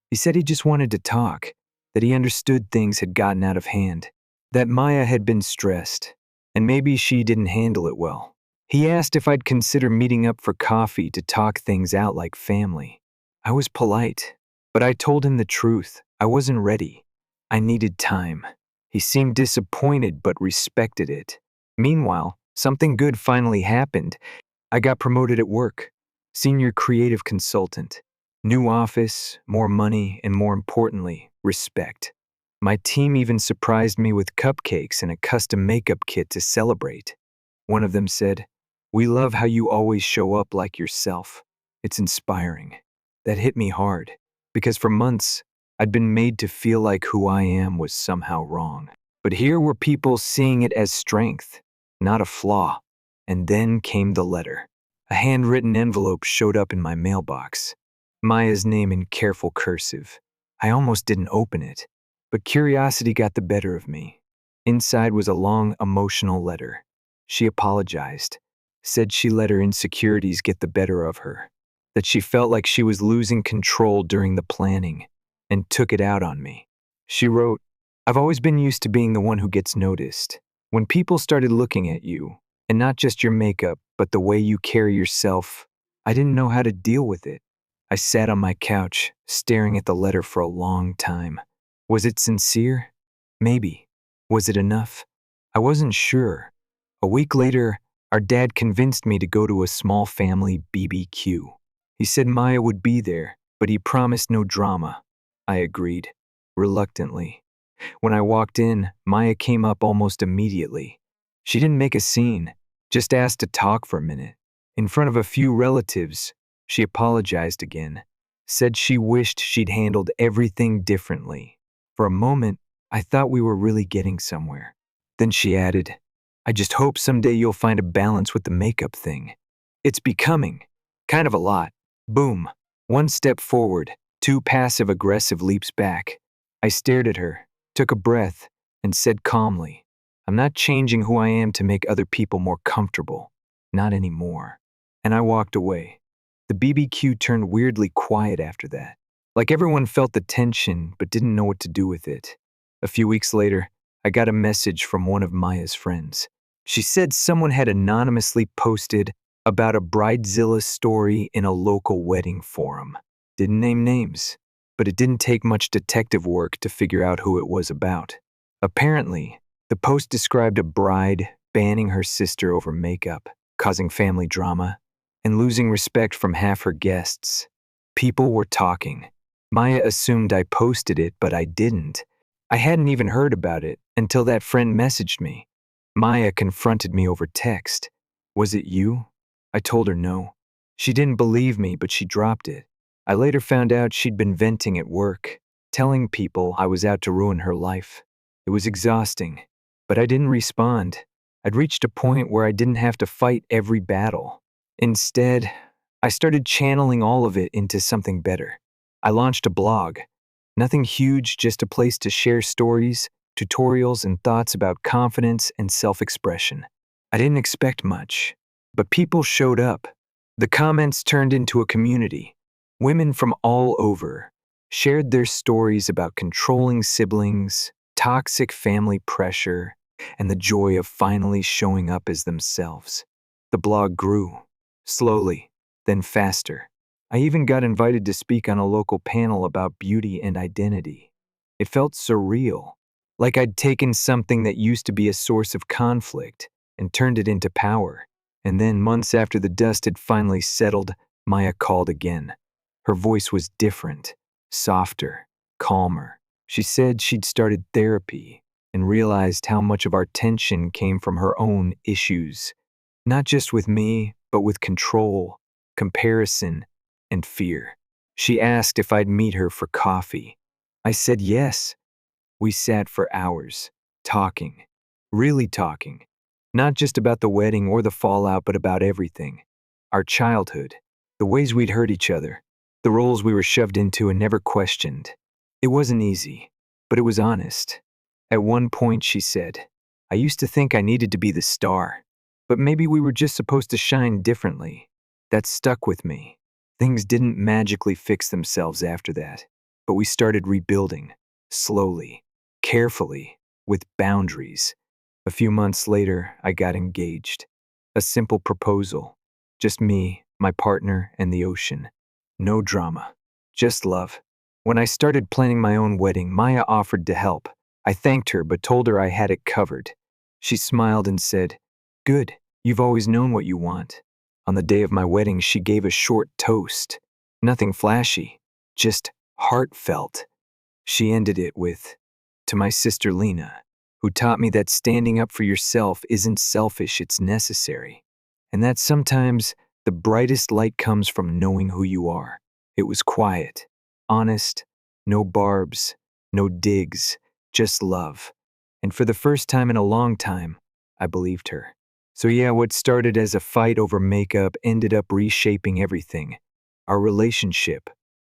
He said he just wanted to talk, that he understood things had gotten out of hand, that Maya had been stressed, and maybe she didn't handle it well. He asked if I'd consider meeting up for coffee to talk things out like family. I was polite, but I told him the truth. I wasn't ready. I needed time. He seemed disappointed but respected it. Meanwhile, something good finally happened. I got promoted at work. Senior creative consultant. New office, more money, and more importantly, respect. My team even surprised me with cupcakes and a custom makeup kit to celebrate. One of them said, "We love how you always show up like yourself. It's inspiring." That hit me hard, because for months, I'd been made to feel like who I am was somehow wrong. But here were people seeing it as strength, not a flaw. And then came the letter. A handwritten envelope showed up in my mailbox. Maya's name in careful cursive. I almost didn't open it, but curiosity got the better of me. Inside was a long, emotional letter. She apologized, said she let her insecurities get the better of her, that she felt like she was losing control during the planning, and took it out on me. She wrote, "I've always been used to being the one who gets noticed. When people started looking at you, and not just your makeup, but the way you carry yourself, I didn't know how to deal with it." I sat on my couch, staring at the letter for a long time. Was it sincere? Maybe. Was it enough? I wasn't sure. A week later, our dad convinced me to go to a small family BBQ. He said Maya would be there, but he promised no drama. I agreed, reluctantly. When I walked in, Maya came up almost immediately. She didn't make a scene, just asked to talk for a minute. In front of a few relatives, she apologized again, said she wished she'd handled everything differently. For a moment, I thought we were really getting somewhere. Then she added, "I just hope someday you'll find a balance with the makeup thing. It's becoming kind of a lot." Boom. One step forward, 2 passive-aggressive leaps back. I stared at her, took a breath, and said calmly, "I'm not changing who I am to make other people more comfortable. Not anymore." And I walked away. The BBQ turned weirdly quiet after that. Like everyone felt the tension but didn't know what to do with it. A few weeks later, I got a message from one of Maya's friends. She said someone had anonymously posted about a Bridezilla story in a local wedding forum. Didn't name names, but it didn't take much detective work to figure out who it was about. Apparently, the post described a bride banning her sister over makeup, causing family drama, and losing respect from half her guests. People were talking. Maya assumed I posted it, but I didn't. I hadn't even heard about it until that friend messaged me. Maya confronted me over text. "Was it you?" I told her no. She didn't believe me, but she dropped it. I later found out she'd been venting at work, telling people I was out to ruin her life. It was exhausting, but I didn't respond. I'd reached a point where I didn't have to fight every battle. Instead, I started channeling all of it into something better. I launched a blog. Nothing huge, just a place to share stories, tutorials, and thoughts about confidence and self-expression. I didn't expect much, but people showed up. The comments turned into a community. Women from all over shared their stories about controlling siblings, toxic family pressure, and the joy of finally showing up as themselves. The blog grew, slowly, then faster. I even got invited to speak on a local panel about beauty and identity. It felt surreal, like I'd taken something that used to be a source of conflict and turned it into power. And then, months after the dust had finally settled, Maya called again. Her voice was different, softer, calmer. She said she'd started therapy and realized how much of our tension came from her own issues. Not just with me, but with control, comparison, and fear. She asked if I'd meet her for coffee. I said yes. We sat for hours, talking, really talking. Not just about the wedding or the fallout, but about everything. Our childhood, the ways we'd hurt each other, the roles we were shoved into and never questioned. It wasn't easy, but it was honest. At one point, she said, "I used to think I needed to be the star, but maybe we were just supposed to shine differently." That stuck with me. Things didn't magically fix themselves after that, but we started rebuilding, slowly, carefully, with boundaries. A few months later, I got engaged. A simple proposal. Just me, my partner, and the ocean. No drama. Just love. When I started planning my own wedding, Maya offered to help. I thanked her, but told her I had it covered. She smiled and said, "Good, you've always known what you want." On the day of my wedding, she gave a short toast. Nothing flashy, just heartfelt. She ended it with, "To my sister Lena, who taught me that standing up for yourself isn't selfish, it's necessary. And that sometimes the brightest light comes from knowing who you are." It was quiet, honest, no barbs, no digs, just love. And for the first time in a long time, I believed her. So yeah, what started as a fight over makeup ended up reshaping everything. Our relationship,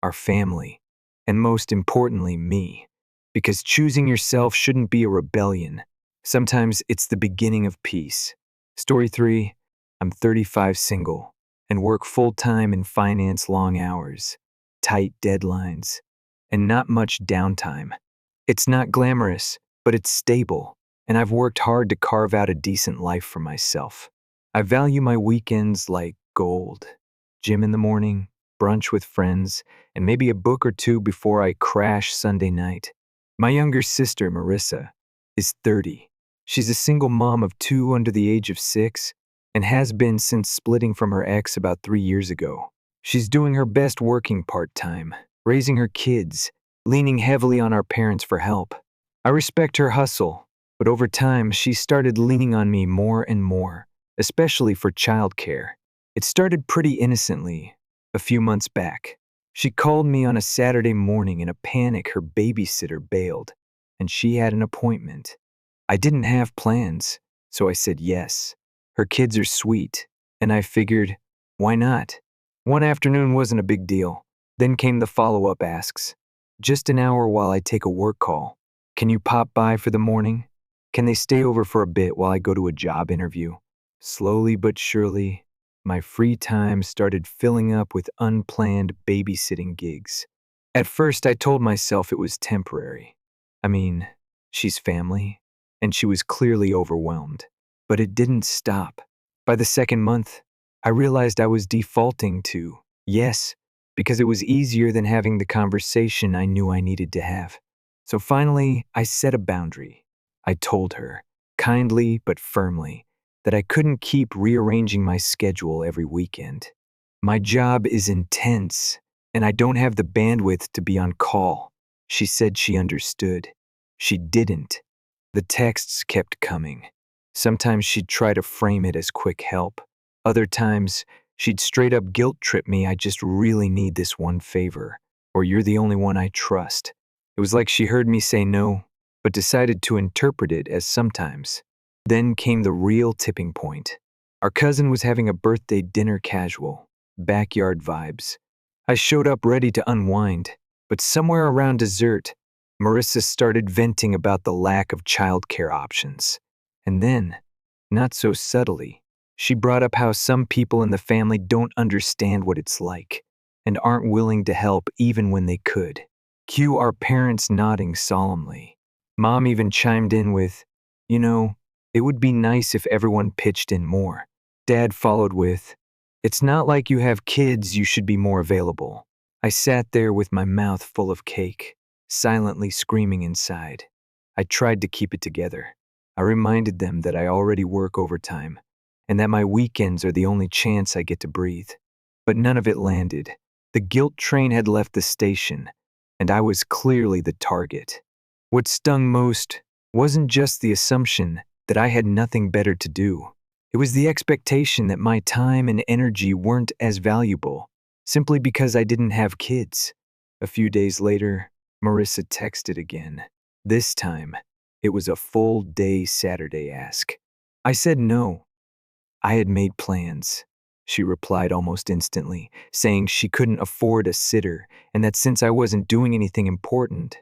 our family, and most importantly, me. Because choosing yourself shouldn't be a rebellion. Sometimes it's the beginning of peace. Story 3, I'm 35, single, and work full-time in finance, long hours, tight deadlines, and not much downtime. It's not glamorous, but it's stable, and I've worked hard to carve out a decent life for myself. I value my weekends like gold. Gym in the morning, brunch with friends, and maybe a book or two before I crash Sunday night. My younger sister, Marissa, is 30. She's a single mom of 2 under the age of 6 and has been since splitting from her ex about 3 years ago. She's doing her best working part-time, raising her kids, leaning heavily on our parents for help. I respect her hustle, but over time she started leaning on me more and more, especially for childcare. It started pretty innocently, a few months back. She called me on a Saturday morning in a panic. Her babysitter bailed, and she had an appointment. I didn't have plans, so I said yes. Her kids are sweet, and I figured, why not? One afternoon wasn't a big deal. Then came the follow-up asks. Just an hour while I take a work call. Can you pop by for the morning? Can they stay over for a bit while I go to a job interview? Slowly but surely, my free time started filling up with unplanned babysitting gigs. At first, I told myself it was temporary. I mean, she's family, and she was clearly overwhelmed. But it didn't stop. By the second month, I realized I was defaulting to yes, because it was easier than having the conversation I knew I needed to have. So finally, I set a boundary. I told her, kindly but firmly, that I couldn't keep rearranging my schedule every weekend. My job is intense, and I don't have the bandwidth to be on call. She said she understood. She didn't. The texts kept coming. Sometimes she'd try to frame it as quick help. Other times, she'd straight up guilt trip me, I just really need this one favor, or you're the only one I trust. It was like she heard me say no, but decided to interpret it as sometimes. Then came the real tipping point. Our cousin was having a birthday dinner casual, backyard vibes. I showed up ready to unwind, but somewhere around dessert, Marissa started venting about the lack of childcare options. And then, not so subtly, she brought up how some people in the family don't understand what it's like and aren't willing to help even when they could. Cue our parents nodding solemnly. Mom even chimed in with, you know, it would be nice if everyone pitched in more. Dad followed with, it's not like you have kids, you should be more available. I sat there with my mouth full of cake, silently screaming inside. I tried to keep it together. I reminded them that I already work overtime, and that my weekends are the only chance I get to breathe. But none of it landed. The guilt train had left the station, and I was clearly the target. What stung most wasn't just the assumption that I had nothing better to do. It was the expectation that my time and energy weren't as valuable, simply because I didn't have kids. A few days later, Marissa texted again. This time, it was a full day Saturday ask. I said no. I had made plans. She replied almost instantly, saying she couldn't afford a sitter and that since I wasn't doing anything important,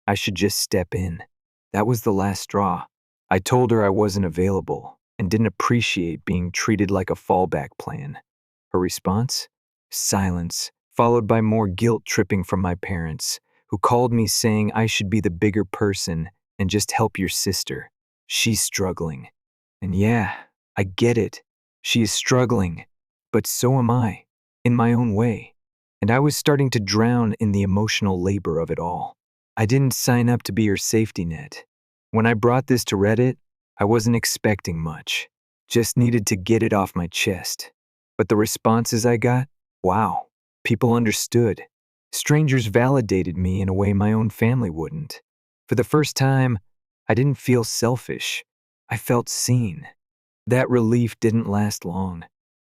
I should just step in. That was the last straw. I told her I wasn't available and didn't appreciate being treated like a fallback plan. Her response? Silence, followed by more guilt tripping from my parents, who called me saying I should be the bigger person and just help your sister. She's struggling. And yeah, I get it. She is struggling, but so am I, in my own way. And I was starting to drown in the emotional labor of it all. I didn't sign up to be her safety net. When I brought this to Reddit, I wasn't expecting much. Just needed to get it off my chest. But the responses I got, wow, people understood. Strangers validated me in a way my own family wouldn't. For the first time, I didn't feel selfish. I felt seen. That relief didn't last long.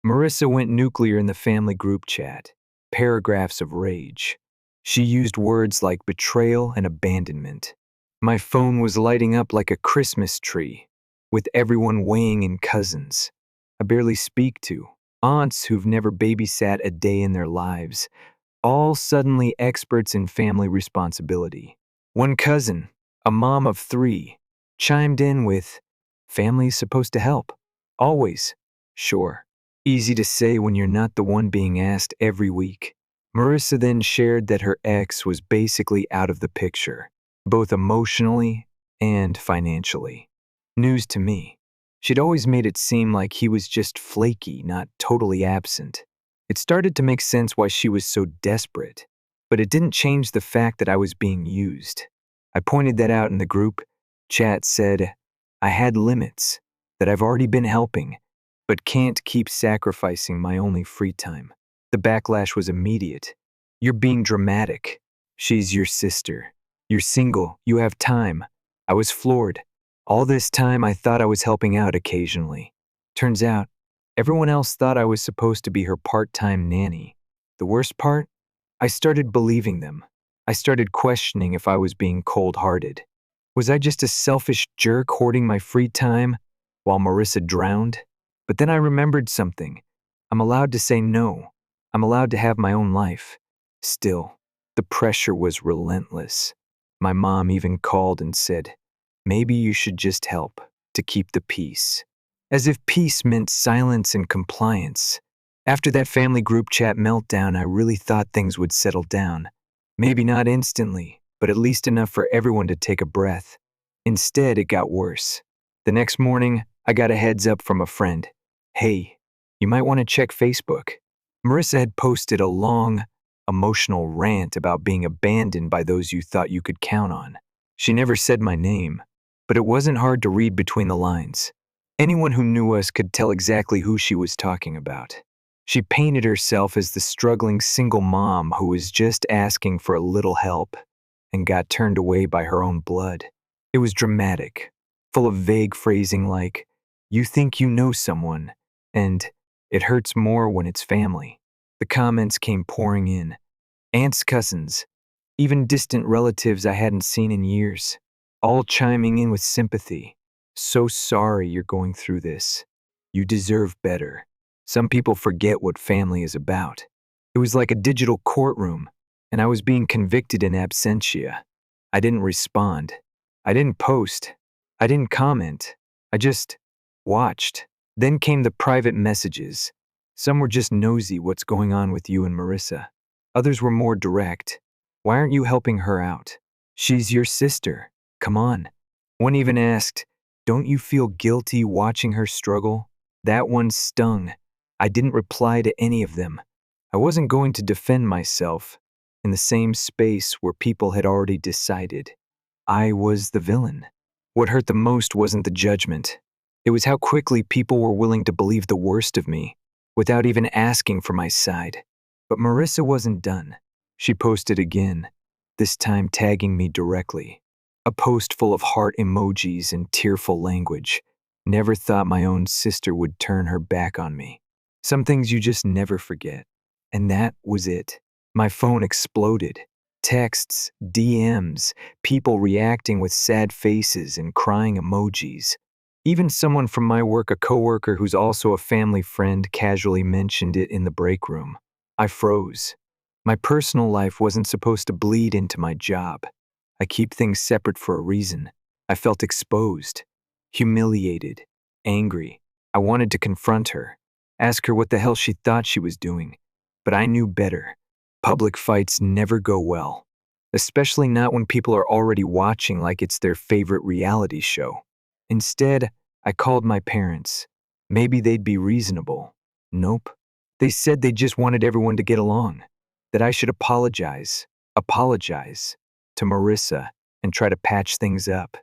Marissa went nuclear in the family group chat. Paragraphs of rage. She used words like betrayal and abandonment. My phone was lighting up like a Christmas tree, with everyone weighing in cousins I barely speak to, aunts who've never babysat a day in their lives, all suddenly experts in family responsibility. One cousin, a mom of 3, chimed in with, family's supposed to help. Always. Sure. Easy to say when you're not the one being asked every week. Marissa then shared that her ex was basically out of the picture, both emotionally and financially. News to me. She'd always made it seem like he was just flaky, not totally absent. It started to make sense why she was so desperate, but it didn't change the fact that I was being used. I pointed that out in the group. Chat said, I had limits, that I've already been helping, but can't keep sacrificing my only free time. The backlash was immediate. You're being dramatic. She's your sister. You're single. You have time. I was floored. All this time I thought I was helping out occasionally. Turns out, everyone else thought I was supposed to be her part-time nanny. The worst part? I started believing them. I started questioning if I was being cold-hearted. Was I just a selfish jerk hoarding my free time while Marissa drowned? But then I remembered something. I'm allowed to say no. I'm allowed to have my own life. Still, the pressure was relentless. My mom even called and said, maybe you should just help to keep the peace. As if peace meant silence and compliance. After that family group chat meltdown, I really thought things would settle down. Maybe not instantly, but at least enough for everyone to take a breath. Instead, it got worse. The next morning, I got a heads up from a friend. Hey, you might want to check Facebook. Marissa had posted a long, emotional rant about being abandoned by those you thought you could count on. She never said my name, but it wasn't hard to read between the lines. Anyone who knew us could tell exactly who she was talking about. She painted herself as the struggling single mom who was just asking for a little help and got turned away by her own blood. It was dramatic, full of vague phrasing like, you think you know someone, and it hurts more when it's family. The comments came pouring in. Aunts, cousins, even distant relatives I hadn't seen in years, all chiming in with sympathy. So sorry you're going through this. You deserve better. Some people forget what family is about. It was like a digital courtroom, and I was being convicted in absentia. I didn't respond. I didn't post. I didn't comment. I just watched. Then came the private messages. Some were just nosy, what's going on with you and Marissa. Others were more direct. Why aren't you helping her out? She's your sister. Come on. One even asked, don't you feel guilty watching her struggle? That one stung. I didn't reply to any of them. I wasn't going to defend myself in the same space where people had already decided I was the villain. What hurt the most wasn't the judgment. It was how quickly people were willing to believe the worst of me without even asking for my side. But Marissa wasn't done. She posted again, this time tagging me directly. A post full of heart emojis and tearful language. Never thought my own sister would turn her back on me. Some things you just never forget. And that was it. My phone exploded. Texts, DMs, people reacting with sad faces and crying emojis. Even someone from my work, a coworker who's also a family friend, casually mentioned it in the break room. I froze. My personal life wasn't supposed to bleed into my job. I keep things separate for a reason. I felt exposed, humiliated, angry. I wanted to confront her, ask her what the hell she thought she was doing. But I knew better. Public fights never go well, especially not when people are already watching like it's their favorite reality show. Instead, I called my parents. Maybe they'd be reasonable. Nope. They said they just wanted everyone to get along, that I should apologize to Marissa and try to patch things up.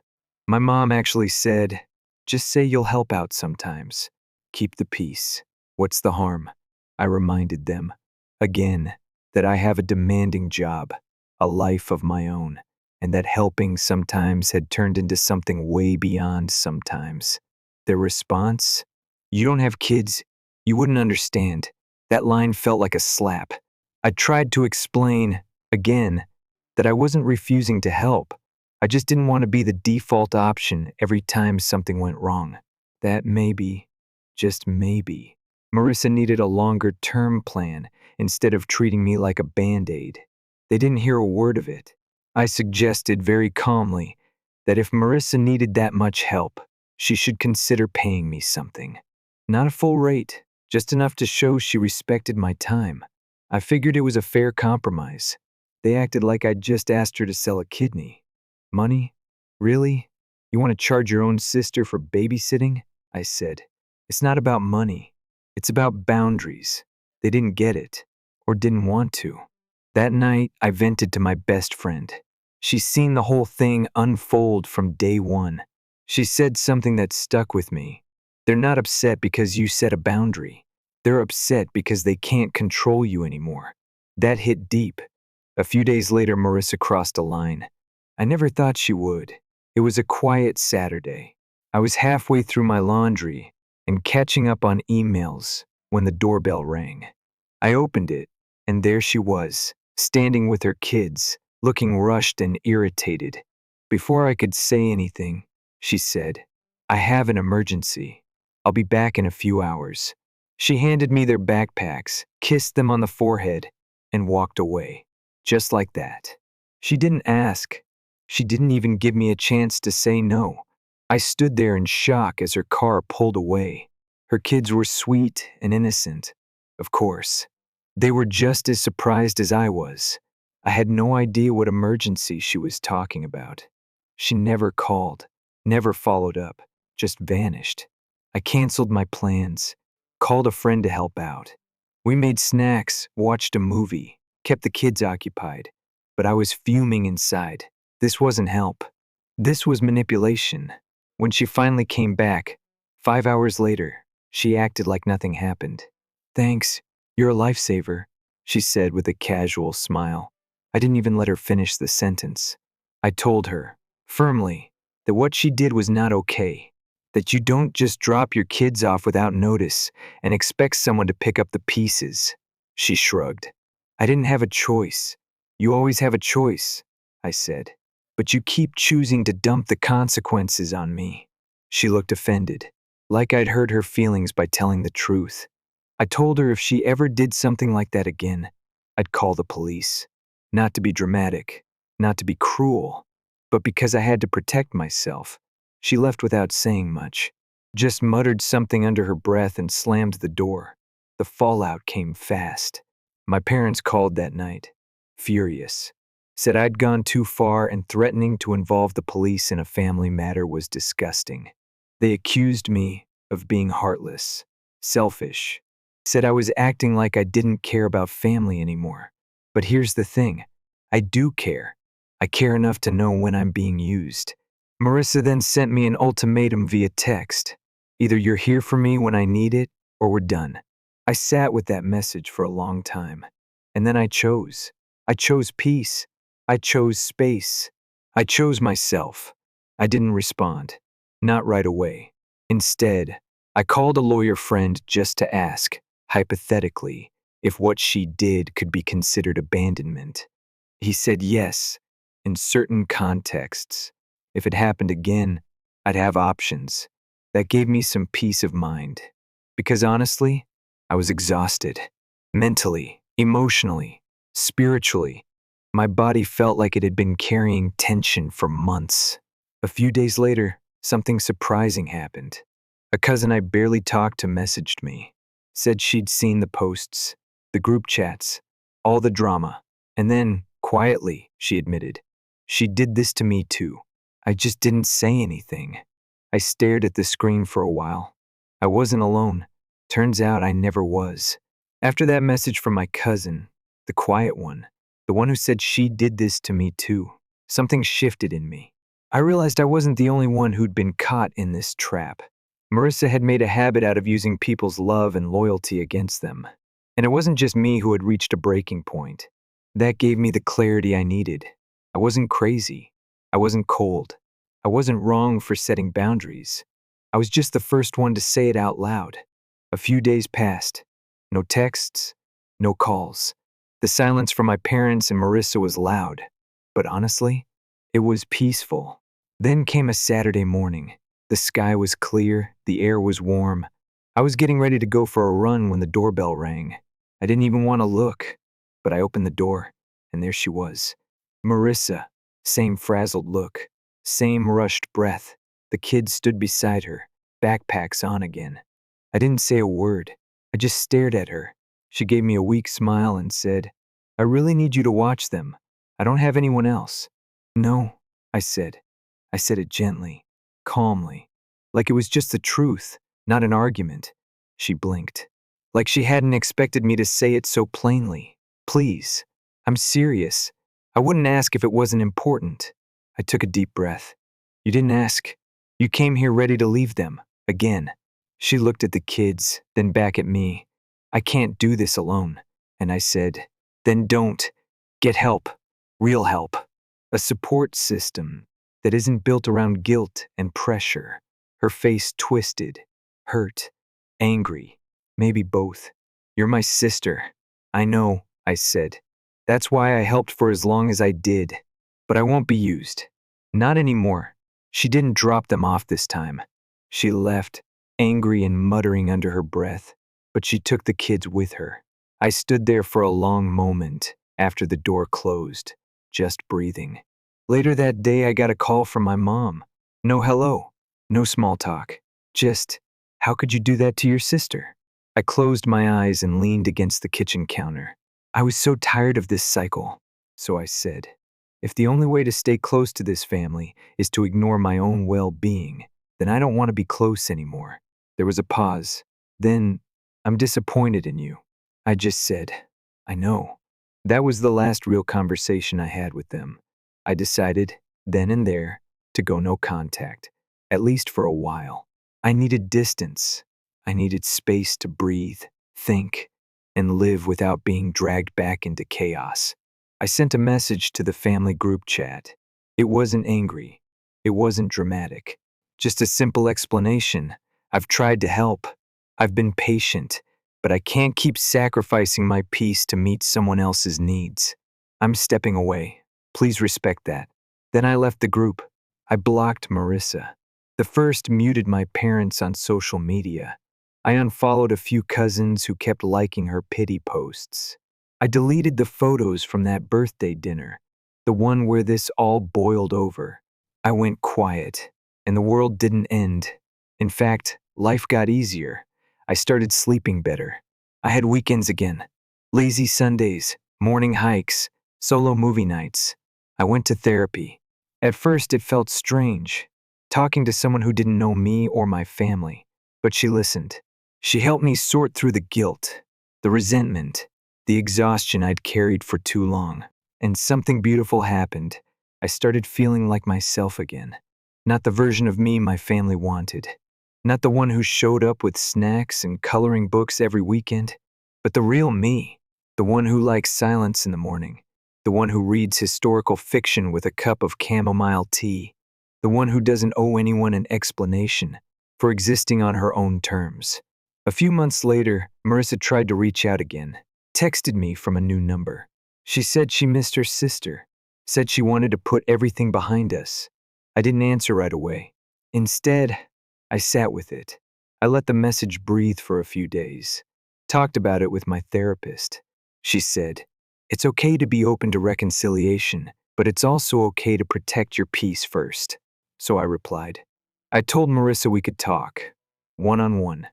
My mom actually said, just say you'll help out sometimes. Keep the peace. What's the harm? I reminded them, again, that I have a demanding job, a life of my own, and that helping sometimes had turned into something way beyond sometimes. Their response? You don't have kids. You wouldn't understand. That line felt like a slap. I tried to explain, again, that I wasn't refusing to help. I just didn't want to be the default option every time something went wrong. That maybe, just maybe, Marissa needed a longer-term plan instead of treating me like a Band-Aid. They didn't hear a word of it. I suggested very calmly that if Marissa needed that much help, she should consider paying me something. Not a full rate, just enough to show she respected my time. I figured it was a fair compromise. They acted like I'd just asked her to sell a kidney. Money? Really? You want to charge your own sister for babysitting? I said. It's not about money. It's about boundaries. They didn't get it, or didn't want to. That night, I vented to my best friend. She's seen the whole thing unfold from day one. She said something that stuck with me. They're not upset because you set a boundary. They're upset because they can't control you anymore. That hit deep. A few days later, Marissa crossed a line. I never thought she would. It was a quiet Saturday. I was halfway through my laundry and catching up on emails when the doorbell rang. I opened it, and there she was, standing with her kids, looking rushed and irritated. Before I could say anything, she said, I have an emergency. I'll be back in a few hours. She handed me their backpacks, kissed them on the forehead, and walked away. Just like that. She didn't ask. She didn't even give me a chance to say no. I stood there in shock as her car pulled away. Her kids were sweet and innocent, of course. They were just as surprised as I was. I had no idea what emergency she was talking about. She never called, never followed up, just vanished. I canceled my plans, called a friend to help out. We made snacks, watched a movie, kept the kids occupied, but I was fuming inside. This wasn't help. This was manipulation. When she finally came back, 5 hours later, she acted like nothing happened. "Thanks, you're a lifesaver," she said with a casual smile. I didn't even let her finish the sentence. I told her, firmly, that what she did was not okay, that you don't just drop your kids off without notice and expect someone to pick up the pieces. She shrugged. "I didn't have a choice. You always have a choice," I said. "But you keep choosing to dump the consequences on me." She looked offended, like I'd hurt her feelings by telling the truth. I told her if she ever did something like that again, I'd call the police. Not to be dramatic, not to be cruel, but because I had to protect myself. She left without saying much, just muttered something under her breath and slammed the door. The fallout came fast. My parents called that night, furious. Said I'd gone too far and threatening to involve the police in a family matter was disgusting. They accused me of being heartless, selfish. Said I was acting like I didn't care about family anymore. But here's the thing, I do care. I care enough to know when I'm being used. Marissa then sent me an ultimatum via text. Either you're here for me when I need it, or we're done. I sat with that message for a long time. And then I chose. I chose peace. I chose space. I chose myself. I didn't respond. Not right away. Instead, I called a lawyer friend just to ask, hypothetically, if what she did could be considered abandonment. He said yes, in certain contexts. If it happened again, I'd have options. That gave me some peace of mind. Because honestly, I was exhausted. Mentally, emotionally, spiritually. My body felt like it had been carrying tension for months. A few days later, something surprising happened. A cousin I barely talked to messaged me. Said she'd seen the posts, the group chats, all the drama. And then, quietly, she admitted, she did this to me too. I just didn't say anything. I stared at the screen for a while. I wasn't alone. Turns out I never was. After that message from my cousin, the quiet one, the one who said she did this to me too, something shifted in me. I realized I wasn't the only one who'd been caught in this trap. Marissa had made a habit out of using people's love and loyalty against them. And it wasn't just me who had reached a breaking point. That gave me the clarity I needed. I wasn't crazy. I wasn't cold. I wasn't wrong for setting boundaries. I was just the first one to say it out loud. A few days passed. No texts, no calls. The silence from my parents and Marissa was loud. But honestly, it was peaceful. Then came a Saturday morning. The sky was clear, the air was warm. I was getting ready to go for a run when the doorbell rang. I didn't even want to look, but I opened the door, and there she was. Marissa, same frazzled look, same rushed breath. The kids stood beside her, backpacks on again. I didn't say a word. I just stared at her. She gave me a weak smile and said, "I really need you to watch them. I don't have anyone else." "No," I said. I said it gently, calmly, like it was just the truth, not an argument. She blinked, like she hadn't expected me to say it so plainly. "Please, I'm serious. I wouldn't ask if it wasn't important." I took a deep breath. "You didn't ask. You came here ready to leave them, again." She looked at the kids, then back at me. "I can't do this alone." And I said, "Then don't. Get help. Real help. A support system that isn't built around guilt and pressure." Her face twisted, hurt, angry, maybe both. "You're my sister." "I know," I said. "That's why I helped for as long as I did. But I won't be used. Not anymore." She didn't drop them off this time. She left, angry and muttering under her breath, but she took the kids with her. I stood there for a long moment, after the door closed, just breathing. Later that day, I got a call from my mom. No hello, no small talk. Just, how could you do that to your sister? I closed my eyes and leaned against the kitchen counter. I was so tired of this cycle. So I said, if the only way to stay close to this family is to ignore my own well-being, then I don't want to be close anymore. There was a pause. Then, I'm disappointed in you. I just said, I know. That was the last real conversation I had with them. I decided, then and there, to go no contact, at least for a while. I needed distance. I needed space to breathe, think, and live without being dragged back into chaos. I sent a message to the family group chat. It wasn't angry. It wasn't dramatic. Just a simple explanation. I've tried to help. I've been patient, but I can't keep sacrificing my peace to meet someone else's needs. I'm stepping away. Please respect that. Then I left the group. I blocked Marissa. The first muted my parents on social media. I unfollowed a few cousins who kept liking her pity posts. I deleted the photos from that birthday dinner, the one where this all boiled over. I went quiet, and the world didn't end. In fact, life got easier. I started sleeping better. I had weekends again. Lazy Sundays, morning hikes, solo movie nights. I went to therapy. At first, it felt strange, talking to someone who didn't know me or my family, but she listened. She helped me sort through the guilt, the resentment, the exhaustion I'd carried for too long. And something beautiful happened. I started feeling like myself again. Not the version of me my family wanted. Not the one who showed up with snacks and coloring books every weekend, but the real me. The one who likes silence in the morning. The one who reads historical fiction with a cup of chamomile tea. The one who doesn't owe anyone an explanation for existing on her own terms. A few months later, Marissa tried to reach out again, texted me from a new number. She said she missed her sister, said she wanted to put everything behind us. I didn't answer right away. Instead, I sat with it. I let the message breathe for a few days. Talked about it with my therapist. She said, it's okay to be open to reconciliation, but it's also okay to protect your peace first. So I replied. I told Marissa we could talk, one-on-one.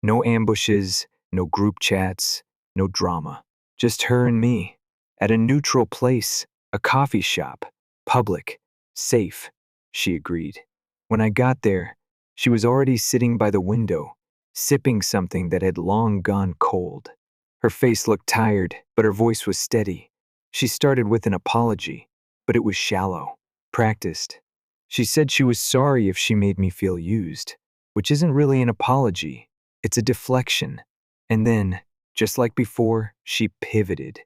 No ambushes, no group chats, no drama. Just her and me, at a neutral place, a coffee shop, public, safe, she agreed. When I got there, she was already sitting by the window, sipping something that had long gone cold. Her face looked tired, but her voice was steady. She started with an apology, but it was shallow, practiced. She said she was sorry if she made me feel used, which isn't really an apology. It's a deflection. And then, just like before, she pivoted.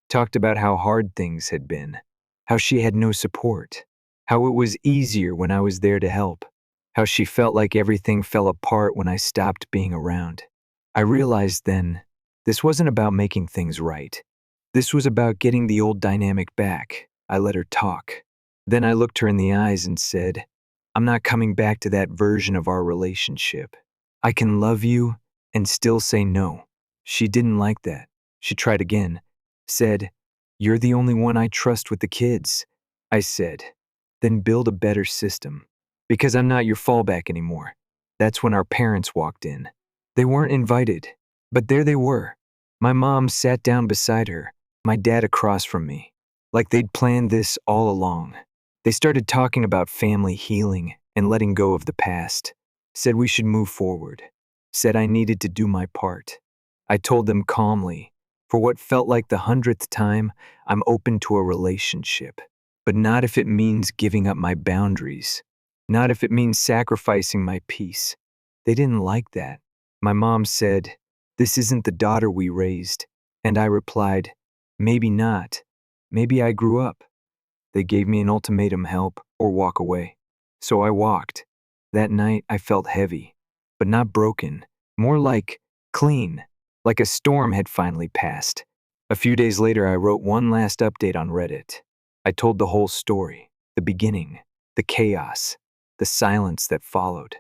Talked about how hard things had been, how she had no support, how it was easier when I was there to help, how she felt like everything fell apart when I stopped being around. I realized then, this wasn't about making things right. This was about getting the old dynamic back. I let her talk. Then I looked her in the eyes and said, I'm not coming back to that version of our relationship. I can love you and still say no. She didn't like that. She tried again, said, you're the only one I trust with the kids. I said, then build a better system. Because I'm not your fallback anymore. That's when our parents walked in. They weren't invited, but there they were. My mom sat down beside her, my dad across from me, like they'd planned this all along. They started talking about family healing and letting go of the past. Said we should move forward. Said I needed to do my part. I told them calmly, for what felt like the 100th time, I'm open to a relationship, but not if it means giving up my boundaries. Not if it means sacrificing my peace. They didn't like that. My mom said, this isn't the daughter we raised. And I replied, maybe not. Maybe I grew up. They gave me an ultimatum: help or walk away. So I walked. That night I felt heavy, but not broken, more like clean, like a storm had finally passed. A few days later I wrote one last update on Reddit. I told the whole story, the beginning, the chaos, the silence that followed.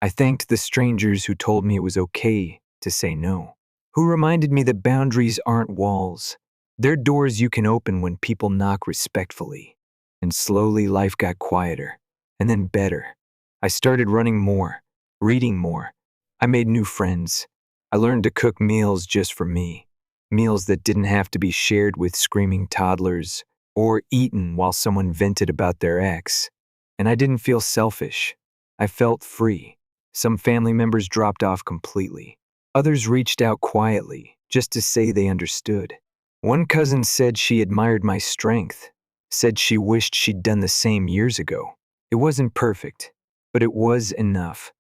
I thanked the strangers who told me it was okay to say no, who reminded me that boundaries aren't walls, They're doors you can open when people knock respectfully. And slowly life got quieter, and then better. I started running more, reading more. I made new friends. I learned to cook meals just for me. Meals that didn't have to be shared with screaming toddlers or eaten while someone vented about their ex. And I didn't feel selfish. I felt free. Some family members dropped off completely. Others reached out quietly, just to say they understood. One cousin said she admired my strength, said she wished she'd done the same years ago. It wasn't perfect, but it was enough.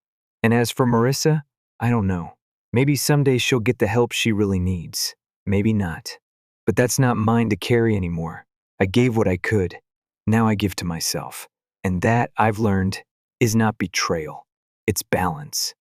And as for Marissa, I don't know. Maybe someday she'll get the help she really needs. Maybe not. But that's not mine to carry anymore. I gave what I could. Now I give to myself. And that, I've learned, is not betrayal. It's balance.